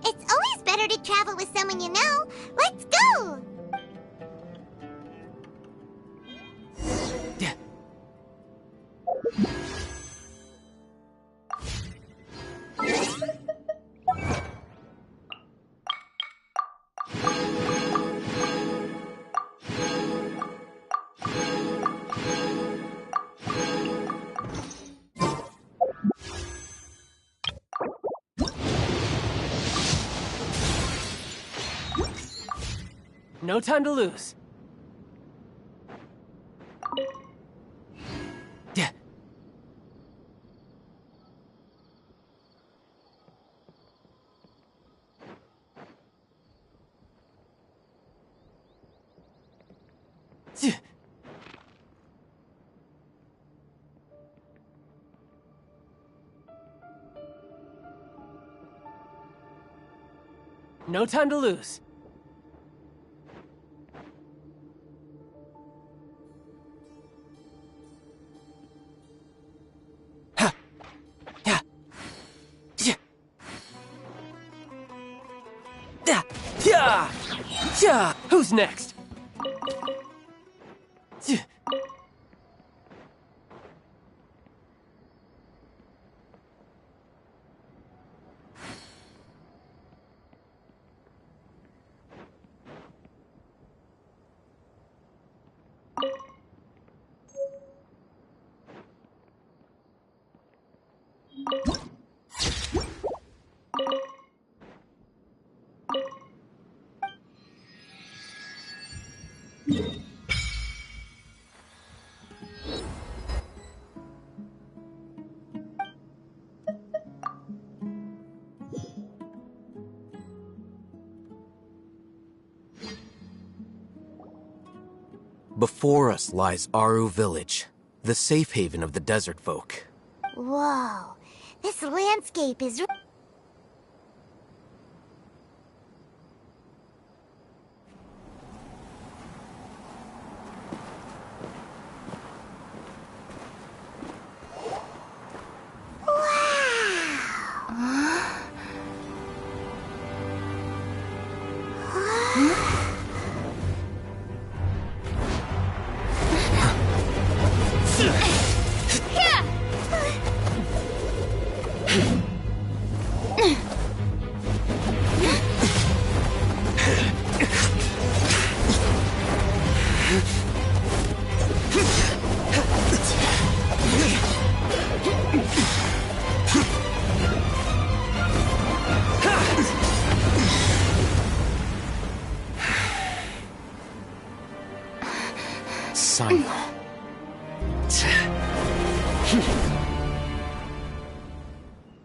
It's always better to travel with someone you know. Let's go! No time to lose. Yeah. No time to lose. Yeah! Who's next? Before us lies Aru Village, the safe haven of the desert folk. Whoa, this landscape is...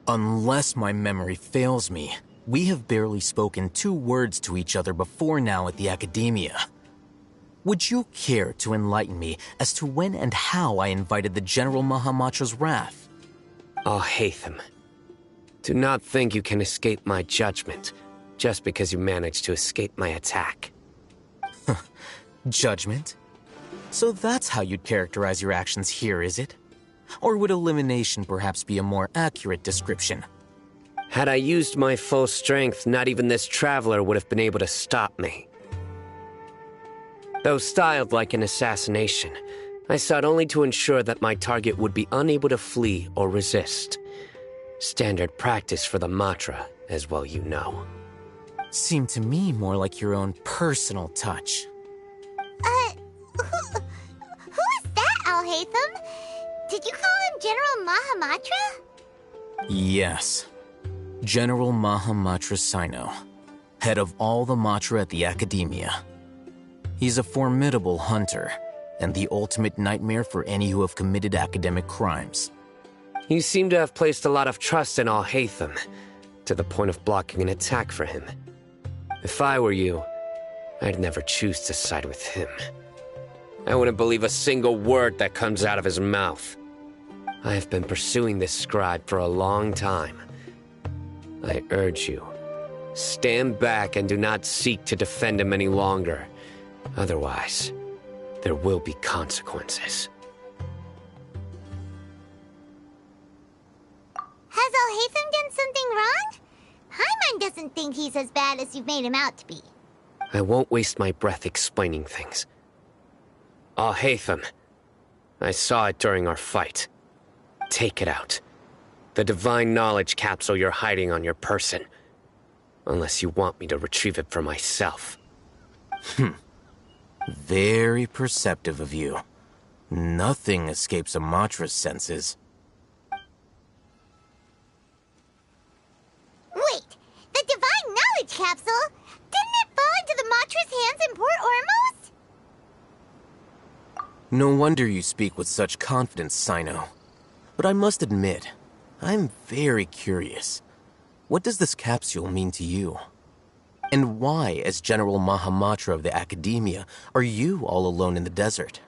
Unless my memory fails me, we have barely spoken 2 words to each other before now at the academia. Would you care to enlighten me as to when and how I invited the General Mahamatra's wrath? Oh, Hatham. Do not think you can escape my judgment, just because you managed to escape my attack. Judgment? So that's how you'd characterize your actions here, is it? Or would elimination perhaps be a more accurate description? Had I used my full strength, not even this traveler would have been able to stop me. Though styled like an assassination, I sought only to ensure that my target would be unable to flee or resist. Standard practice for the Matra, as well you know. Seemed to me more like your own personal touch. Who Alhaitham? Did you call him General Mahamatra? Yes. General Mahamatra Sino, head of all the Matra at the Academia. He's a formidable hunter, and the ultimate nightmare for any who have committed academic crimes. You seem to have placed a lot of trust in Alhaitham, to the point of blocking an attack for him. If I were you, I'd never choose to side with him. I wouldn't believe a single word that comes out of his mouth. I have been pursuing this scribe for a long time. I urge you, stand back and do not seek to defend him any longer. Otherwise, there will be consequences. Has Alhaitham done something wrong? Paimon doesn't think he's as bad as you've made him out to be. I won't waste my breath explaining things. Alhaitham, I saw it during our fight. Take it out. The divine knowledge capsule you're hiding on your person. Unless you want me to retrieve it for myself. Very perceptive of you. Nothing escapes a Matra's senses. Wait, the divine knowledge capsule? Didn't it fall into the Matra's hands in Port Ormos? No wonder you speak with such confidence, Sino. But I must admit, I'm very curious. What does this capsule mean to you? And why, as General Mahamatra of the Academia, are you all alone in the desert?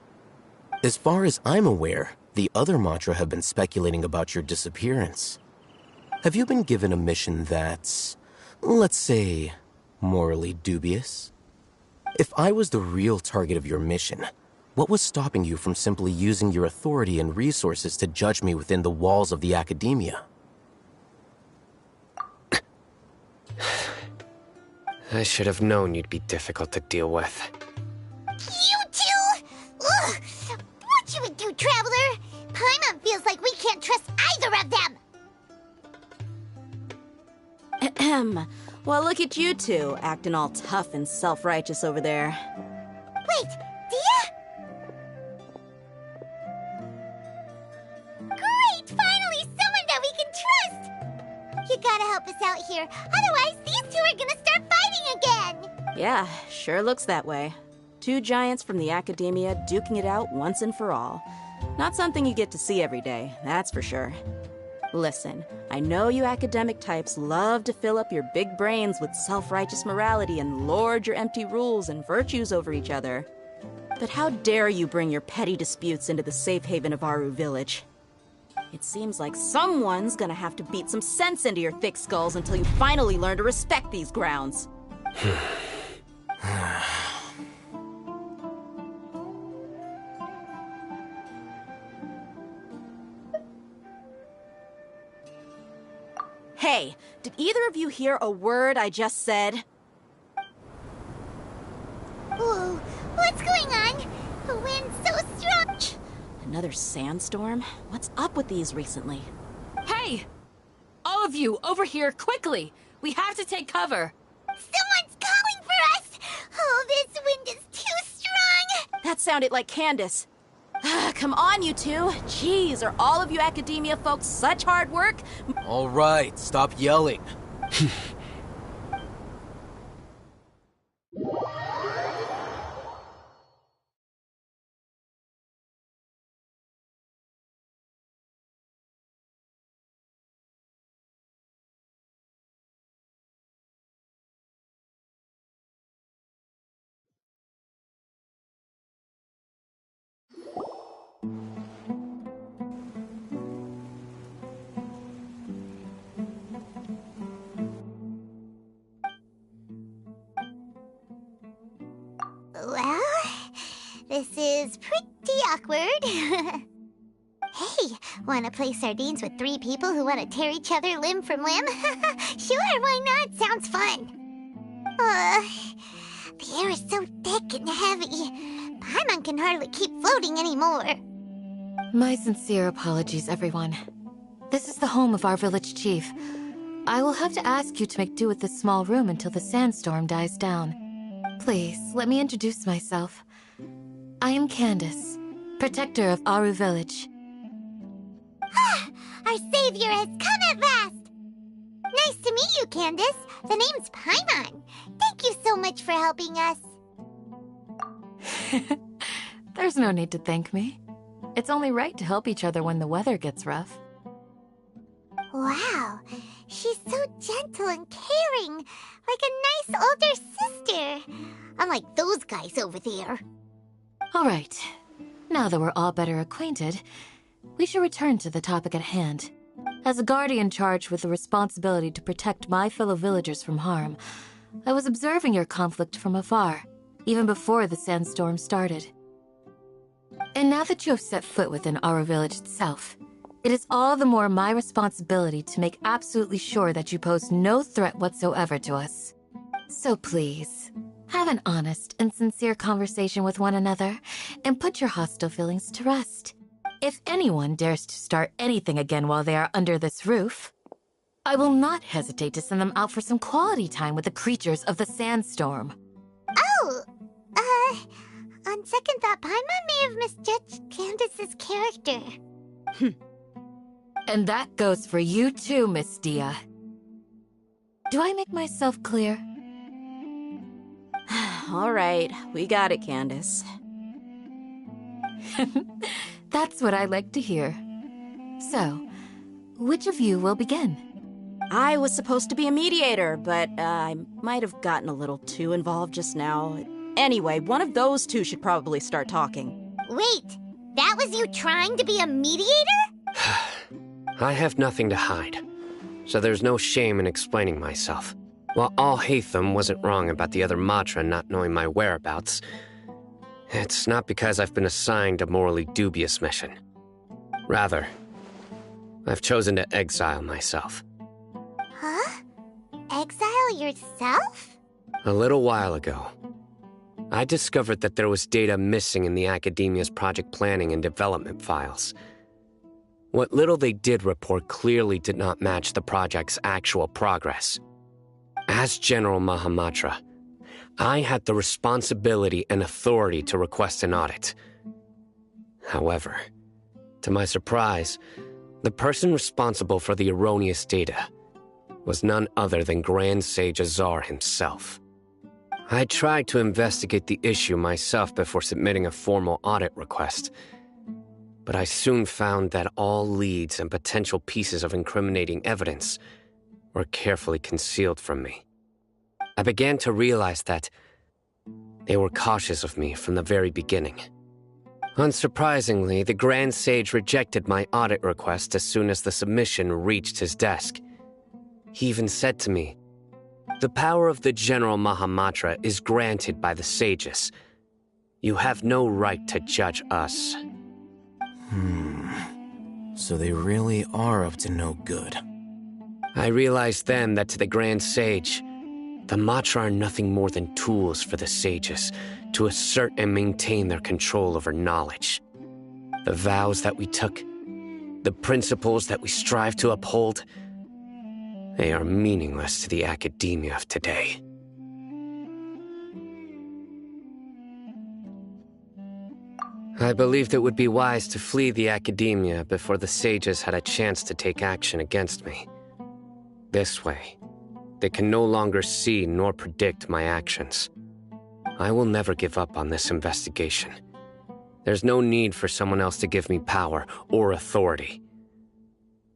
As far as I'm aware, the other Matra have been speculating about your disappearance. Have you been given a mission that's, let's say, morally dubious? If I was the real target of your mission, what was stopping you from simply using your authority and resources to judge me within the walls of the Academia? I should have known you'd be difficult to deal with. You two? Ugh! What you would do, Traveler? Paimon feels like we can't trust either of them! Ahem. Well, look at you two, acting all tough and self-righteous over there. Wait, Dia? Great! Finally, someone that we can trust! You gotta help us out here, otherwise these two are gonna start fighting again! Yeah, sure looks that way. Two giants from the Academia duking it out once and for all. Not something you get to see every day, that's for sure. Listen, I know you academic types love to fill up your big brains with self-righteous morality and lord your empty rules and virtues over each other. But how dare you bring your petty disputes into the safe haven of Aru Village? It seems like someone's gonna have to beat some sense into your thick skulls until you finally learn to respect these grounds. Hey, did either of you hear a word I just said? Whoa, what's going on? The wind's so strong! Another sandstorm? What's up with these recently? Hey! All of you, over here, quickly! We have to take cover! Someone's calling for us! Oh, this wind is too strong! That sounded like Candace. Come on, you two. Jeez, are all of you Academia folks such hard work? All right, stop yelling. Well, this is pretty awkward. Hey, wanna play sardines with three people who want to tear each other limb from limb? Sure, why not? Sounds fun. The air is so thick and heavy. Paimon can hardly keep floating anymore. My sincere apologies, everyone. This is the home of our village chief. I will have to ask you to make do with this small room until the sandstorm dies down. Please, let me introduce myself. I am Candace, protector of Aru Village. Our savior has come at last! Nice to meet you, Candace. The name's Paimon. Thank you so much for helping us. There's no need to thank me. It's only right to help each other when the weather gets rough. Wow, she's so gentle and caring, like a nice older sister. Unlike those guys over there. All right. Now that we're all better acquainted, we should return to the topic at hand. As a guardian charged with the responsibility to protect my fellow villagers from harm, I was observing your conflict from afar, even before the sandstorm started. And now that you have set foot within our village itself, it is all the more my responsibility to make absolutely sure that you pose no threat whatsoever to us. So please, have an honest and sincere conversation with one another, and put your hostile feelings to rest. If anyone dares to start anything again while they are under this roof, I will not hesitate to send them out for some quality time with the creatures of the sandstorm. Oh, on second thought, Paimon may have misjudged Candace's character. And that goes for you too, Miss Dia. Do I make myself clear? All right, we got it, Candace. That's what I like to hear. So, which of you will begin? I was supposed to be a mediator, but I might have gotten a little too involved just now. Anyway, one of those two should probably start talking. Wait, that was you trying to be a mediator? I have nothing to hide, so there's no shame in explaining myself. While Al-Haytham wasn't wrong about the other Matra not knowing my whereabouts, it's not because I've been assigned a morally dubious mission. Rather, I've chosen to exile myself. Huh? Exile yourself? A little while ago, I discovered that there was data missing in the Academia's project planning and development files. What little they did report clearly did not match the project's actual progress. As General Mahamatra, I had the responsibility and authority to request an audit. However, to my surprise, the person responsible for the erroneous data was none other than Grand Sage Azar himself. I tried to investigate the issue myself before submitting a formal audit request, but I soon found that all leads and potential pieces of incriminating evidence were carefully concealed from me. I began to realize that they were cautious of me from the very beginning. Unsurprisingly, the Grand Sage rejected my audit request as soon as the submission reached his desk. He even said to me, "The power of the General Mahamatra is granted by the sages. You have no right to judge us." So they really are up to no good. I realized then that to the Grand Sage, the Matra are nothing more than tools for the sages to assert and maintain their control over knowledge. The vows that we took, the principles that we strive to uphold, they are meaningless to the academia of today. I believed it would be wise to flee the academia before the sages had a chance to take action against me. This way, they can no longer see nor predict my actions. I will never give up on this investigation. There's no need for someone else to give me power or authority.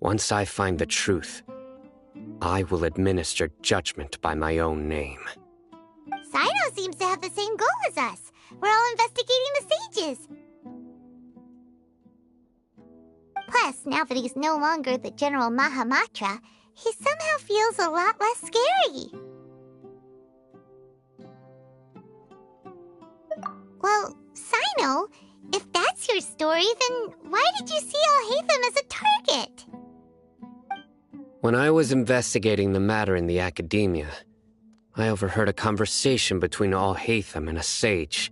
Once I find the truth, I will administer judgment by my own name. Sino seems to have the same goal as us. We're all investigating the sages. Plus, now that he's no longer the General Mahamatra, he somehow feels a lot less scary. Well, Sino, if that's your story, then why did you see Al-Haytham as a target? When I was investigating the matter in the academia, I overheard a conversation between Al-Haytham and a sage.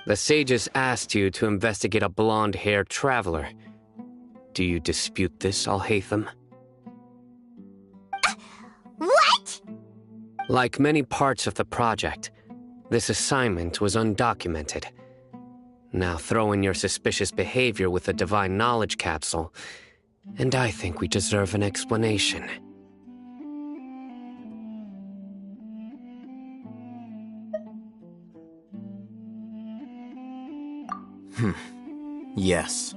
The sages asked you to investigate a blonde-haired traveler. Do you dispute this, Al-Haytham? What? Like many parts of the project, this assignment was undocumented. Now throw in your suspicious behavior with the divine knowledge capsule, and I think we deserve an explanation. Yes.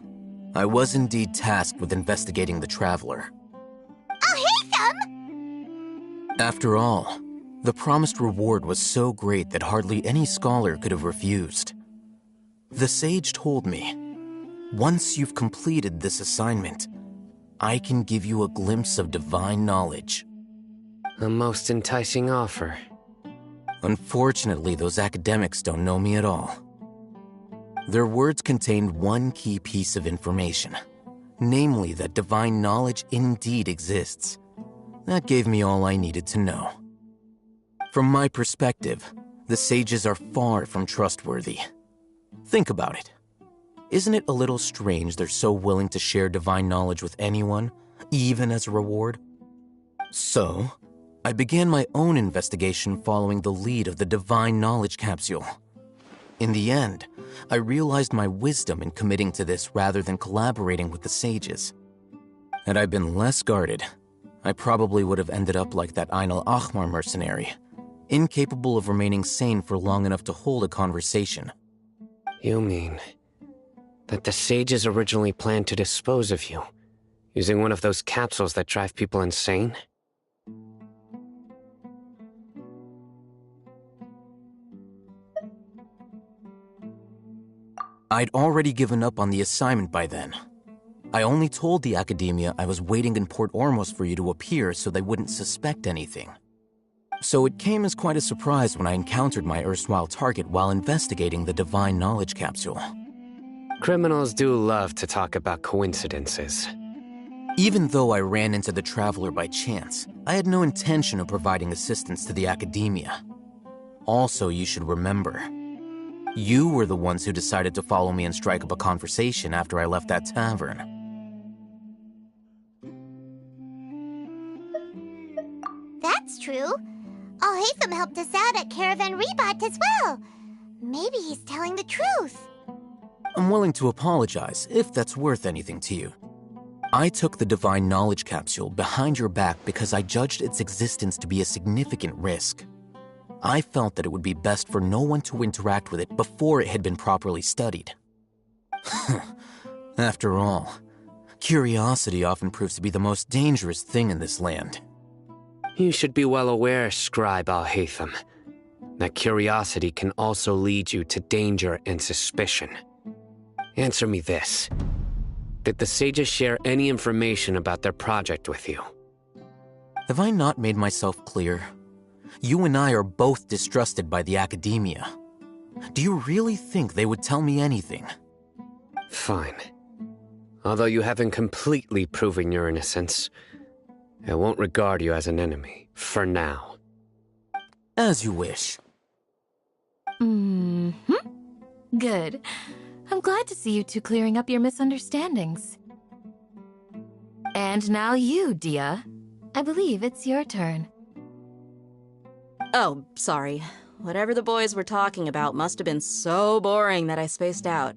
I was indeed tasked with investigating the Traveler. I'll hate them! After all, the promised reward was so great that hardly any scholar could have refused. The sage told me, once you've completed this assignment, I can give you a glimpse of divine knowledge. A most enticing offer. Unfortunately, those academics don't know me at all. Their words contained one key piece of information, namely that divine knowledge indeed exists. That gave me all I needed to know. From my perspective, the sages are far from trustworthy. Think about it. Isn't it a little strange they're so willing to share divine knowledge with anyone, even as a reward? So, I began my own investigation following the lead of the divine knowledge capsule. In the end, I realized my wisdom in committing to this rather than collaborating with the sages. Had I been less guarded, I probably would have ended up like that Ain al-Ahmar mercenary, incapable of remaining sane for long enough to hold a conversation. You mean that the sages originally planned to dispose of you, using one of those capsules that drive people insane? I'd already given up on the assignment by then. I only told the academia I was waiting in Port Ormos for you to appear so they wouldn't suspect anything. So it came as quite a surprise when I encountered my erstwhile target while investigating the divine knowledge capsule. Criminals do love to talk about coincidences. Even though I ran into the Traveler by chance, I had no intention of providing assistance to the academia. Also, you should remember, you were the ones who decided to follow me and strike up a conversation after I left that tavern. That's true. Al-Haytham helped us out at Caravan Rebat as well. Maybe he's telling the truth. I'm willing to apologize if that's worth anything to you. I took the divine knowledge capsule behind your back because I judged its existence to be a significant risk. I felt that it would be best for no one to interact with it before it had been properly studied. After all, curiosity often proves to be the most dangerous thing in this land. You should be well aware, Scribe Al-Haytham, that curiosity can also lead you to danger and suspicion. Answer me this. Did the sages share any information about their project with you? Have I not made myself clear? You and I are both distrusted by the academia. Do you really think they would tell me anything? Fine. Although you haven't completely proven your innocence, I won't regard you as an enemy, for now. As you wish. Good. I'm glad to see you two clearing up your misunderstandings. And now you, Dia. I believe it's your turn. Oh, sorry. Whatever the boys were talking about must have been so boring that I spaced out.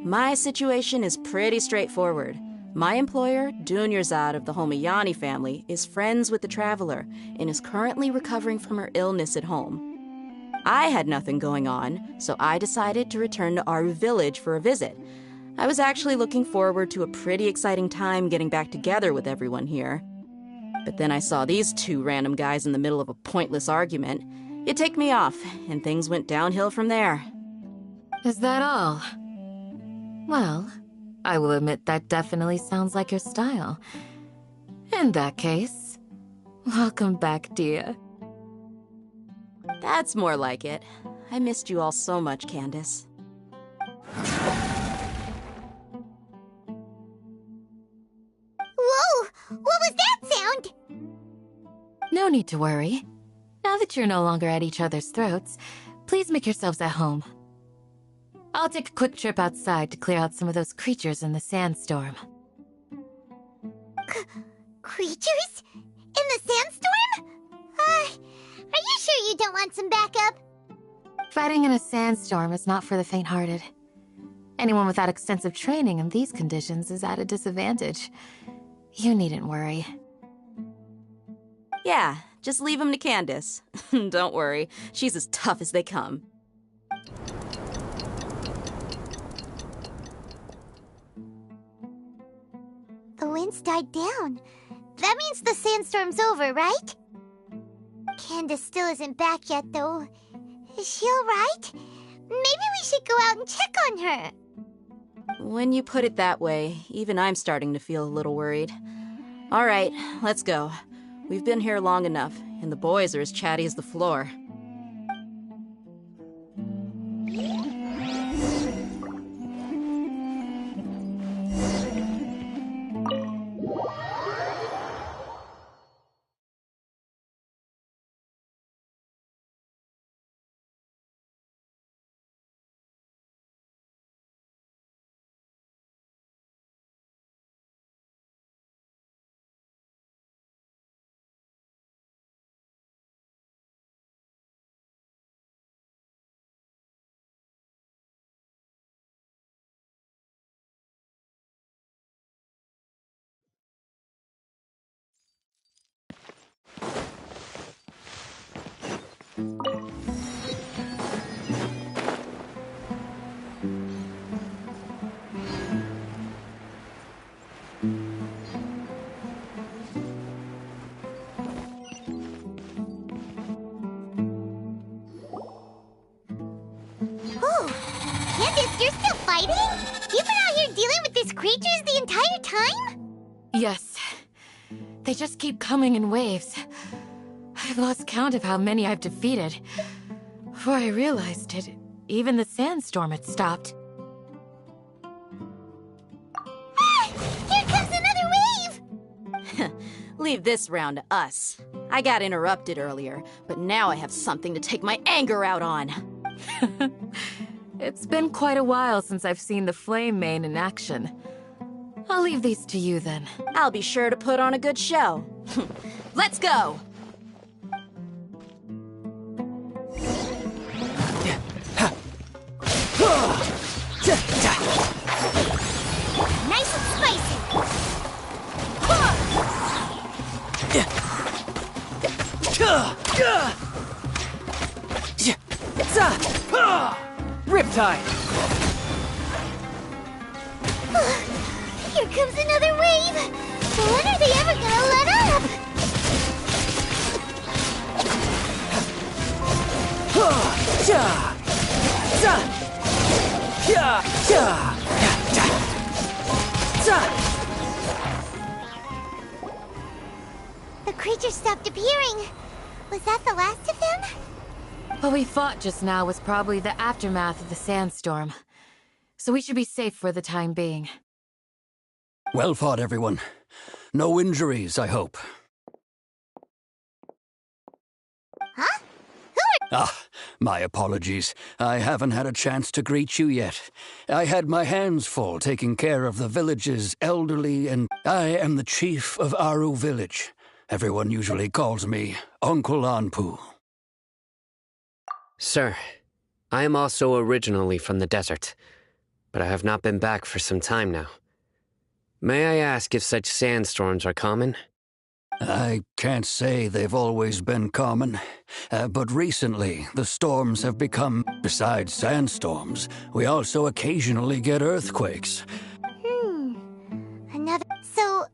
My situation is pretty straightforward. My employer, Dunyarzad of the Homayani family, is friends with the Traveler and is currently recovering from her illness at home. I had nothing going on, so I decided to return to Aru village for a visit. I was actually looking forward to a pretty exciting time getting back together with everyone here. But then I saw these two random guys in the middle of a pointless argument. It ticked me off, and things went downhill from there. Is that all? Well, I will admit that definitely sounds like your style. In that case, welcome back, Dia. That's more like it. I missed you all so much, Candace. Whoa! What was that sound? No need to worry. Now that you're no longer at each other's throats, please make yourselves at home. I'll take a quick trip outside to clear out some of those creatures in the sandstorm. Creatures? In the sandstorm? Are you sure you don't want some backup? Fighting in a sandstorm is not for the faint-hearted. Anyone without extensive training in these conditions is at a disadvantage. You needn't worry. Yeah, just leave him to Candace. Don't worry, she's as tough as they come. The wind's died down. That means the sandstorm's over, right? Candace still isn't back yet, though. Is she alright? Maybe we should go out and check on her. When you put it that way, even I'm starting to feel a little worried. All right, let's go. We've been here long enough, and the boys are as chatty as the floor. Creatures the entire time? Yes. They just keep coming in waves. I've lost count of how many I've defeated. Before I realized it, even the sandstorm had stopped. Ah! Here comes another wave! Leave this round to us. I got interrupted earlier, but now I have something to take my anger out on. It's been quite a while since I've seen the flame mane in action. I'll leave these to you then. I'll be sure to put on a good show. Let's go! Nice and spicy! Riptide! Here comes another wave! When are they ever gonna let up? The creature stopped appearing. Was that the last of them? What we fought just now was probably the aftermath of the sandstorm. So we should be safe for the time being. Well fought, everyone. No injuries, I hope. Huh? My apologies. I haven't had a chance to greet you yet. I had my hands full taking care of the village's elderly, and I am the chief of Aru Village. Everyone usually calls me Uncle Anpu. Sir, I am also originally from the desert, but I have not been back for some time now. May I ask if such sandstorms are common? I can't say they've always been common, but recently the storms have become, besides sandstorms, we also occasionally get earthquakes. Another... So,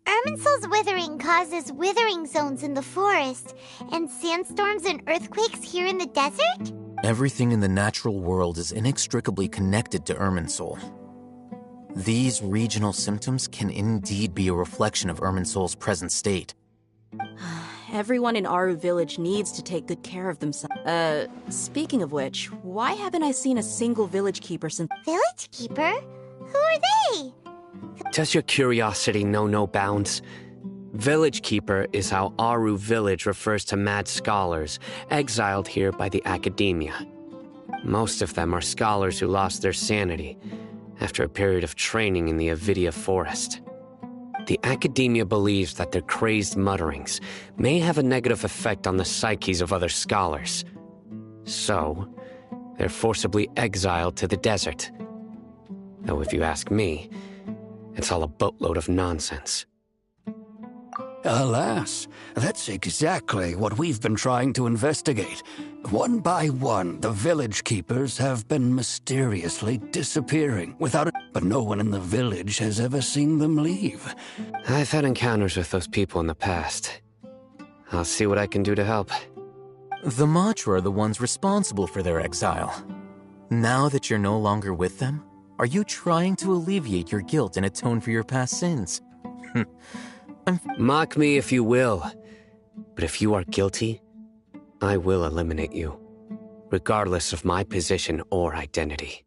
Irminsul's withering causes withering zones in the forest, and sandstorms and earthquakes here in the desert? Everything in the natural world is inextricably connected to Irminsul. These regional symptoms can indeed be a reflection of Irminsul's present state. Everyone in Aru Village needs to take good care of themselves. Speaking of which, why haven't I seen a single village keeper since— Village keeper? Who are they? Does your curiosity know no bounds? Village Keeper is how Aru Village refers to mad scholars exiled here by the academia. Most of them are scholars who lost their sanity after a period of training in the Avidia forest. The academia believes that their crazed mutterings may have a negative effect on the psyches of other scholars. So, They're forcibly exiled to the desert. Though if you ask me, it's all a boatload of nonsense. Alas, that's exactly what we've been trying to investigate. One by one, the village keepers have been mysteriously disappearing without it, but no one in the village has ever seen them leave. I've had encounters with those people in the past. I'll see what I can do to help. The Matra are the ones responsible for their exile. Now that you're no longer with them, are you trying to alleviate your guilt and atone for your past sins? Mock me if you will, but if you are guilty, I will eliminate you, regardless of my position or identity.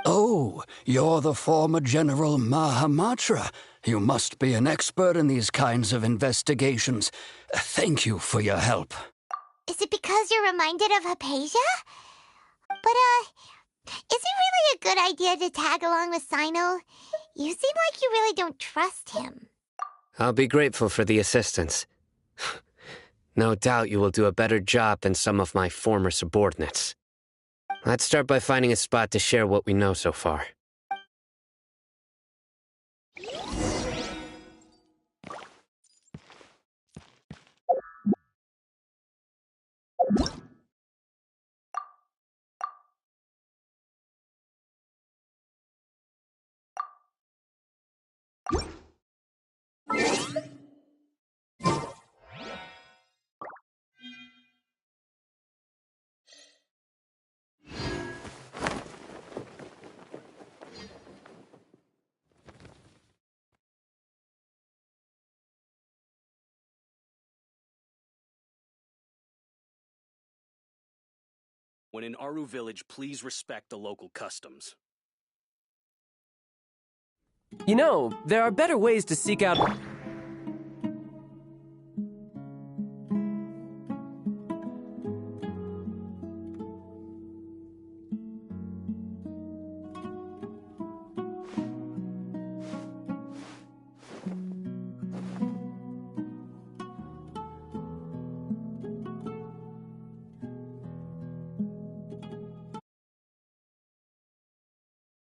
Oh, you're the former General Mahamatra. You must be an expert in these kinds of investigations. Thank you for your help. Is it because you're reminded of Hypatia? But, is it really a good idea to tag along with Sino? You seem like you really don't trust him. I'll be grateful for the assistance. No doubt you will do a better job than some of my former subordinates. Let's start by finding a spot to share what we know so far. When in Aru village, please respect the local customs. You know, there are better ways to seek out...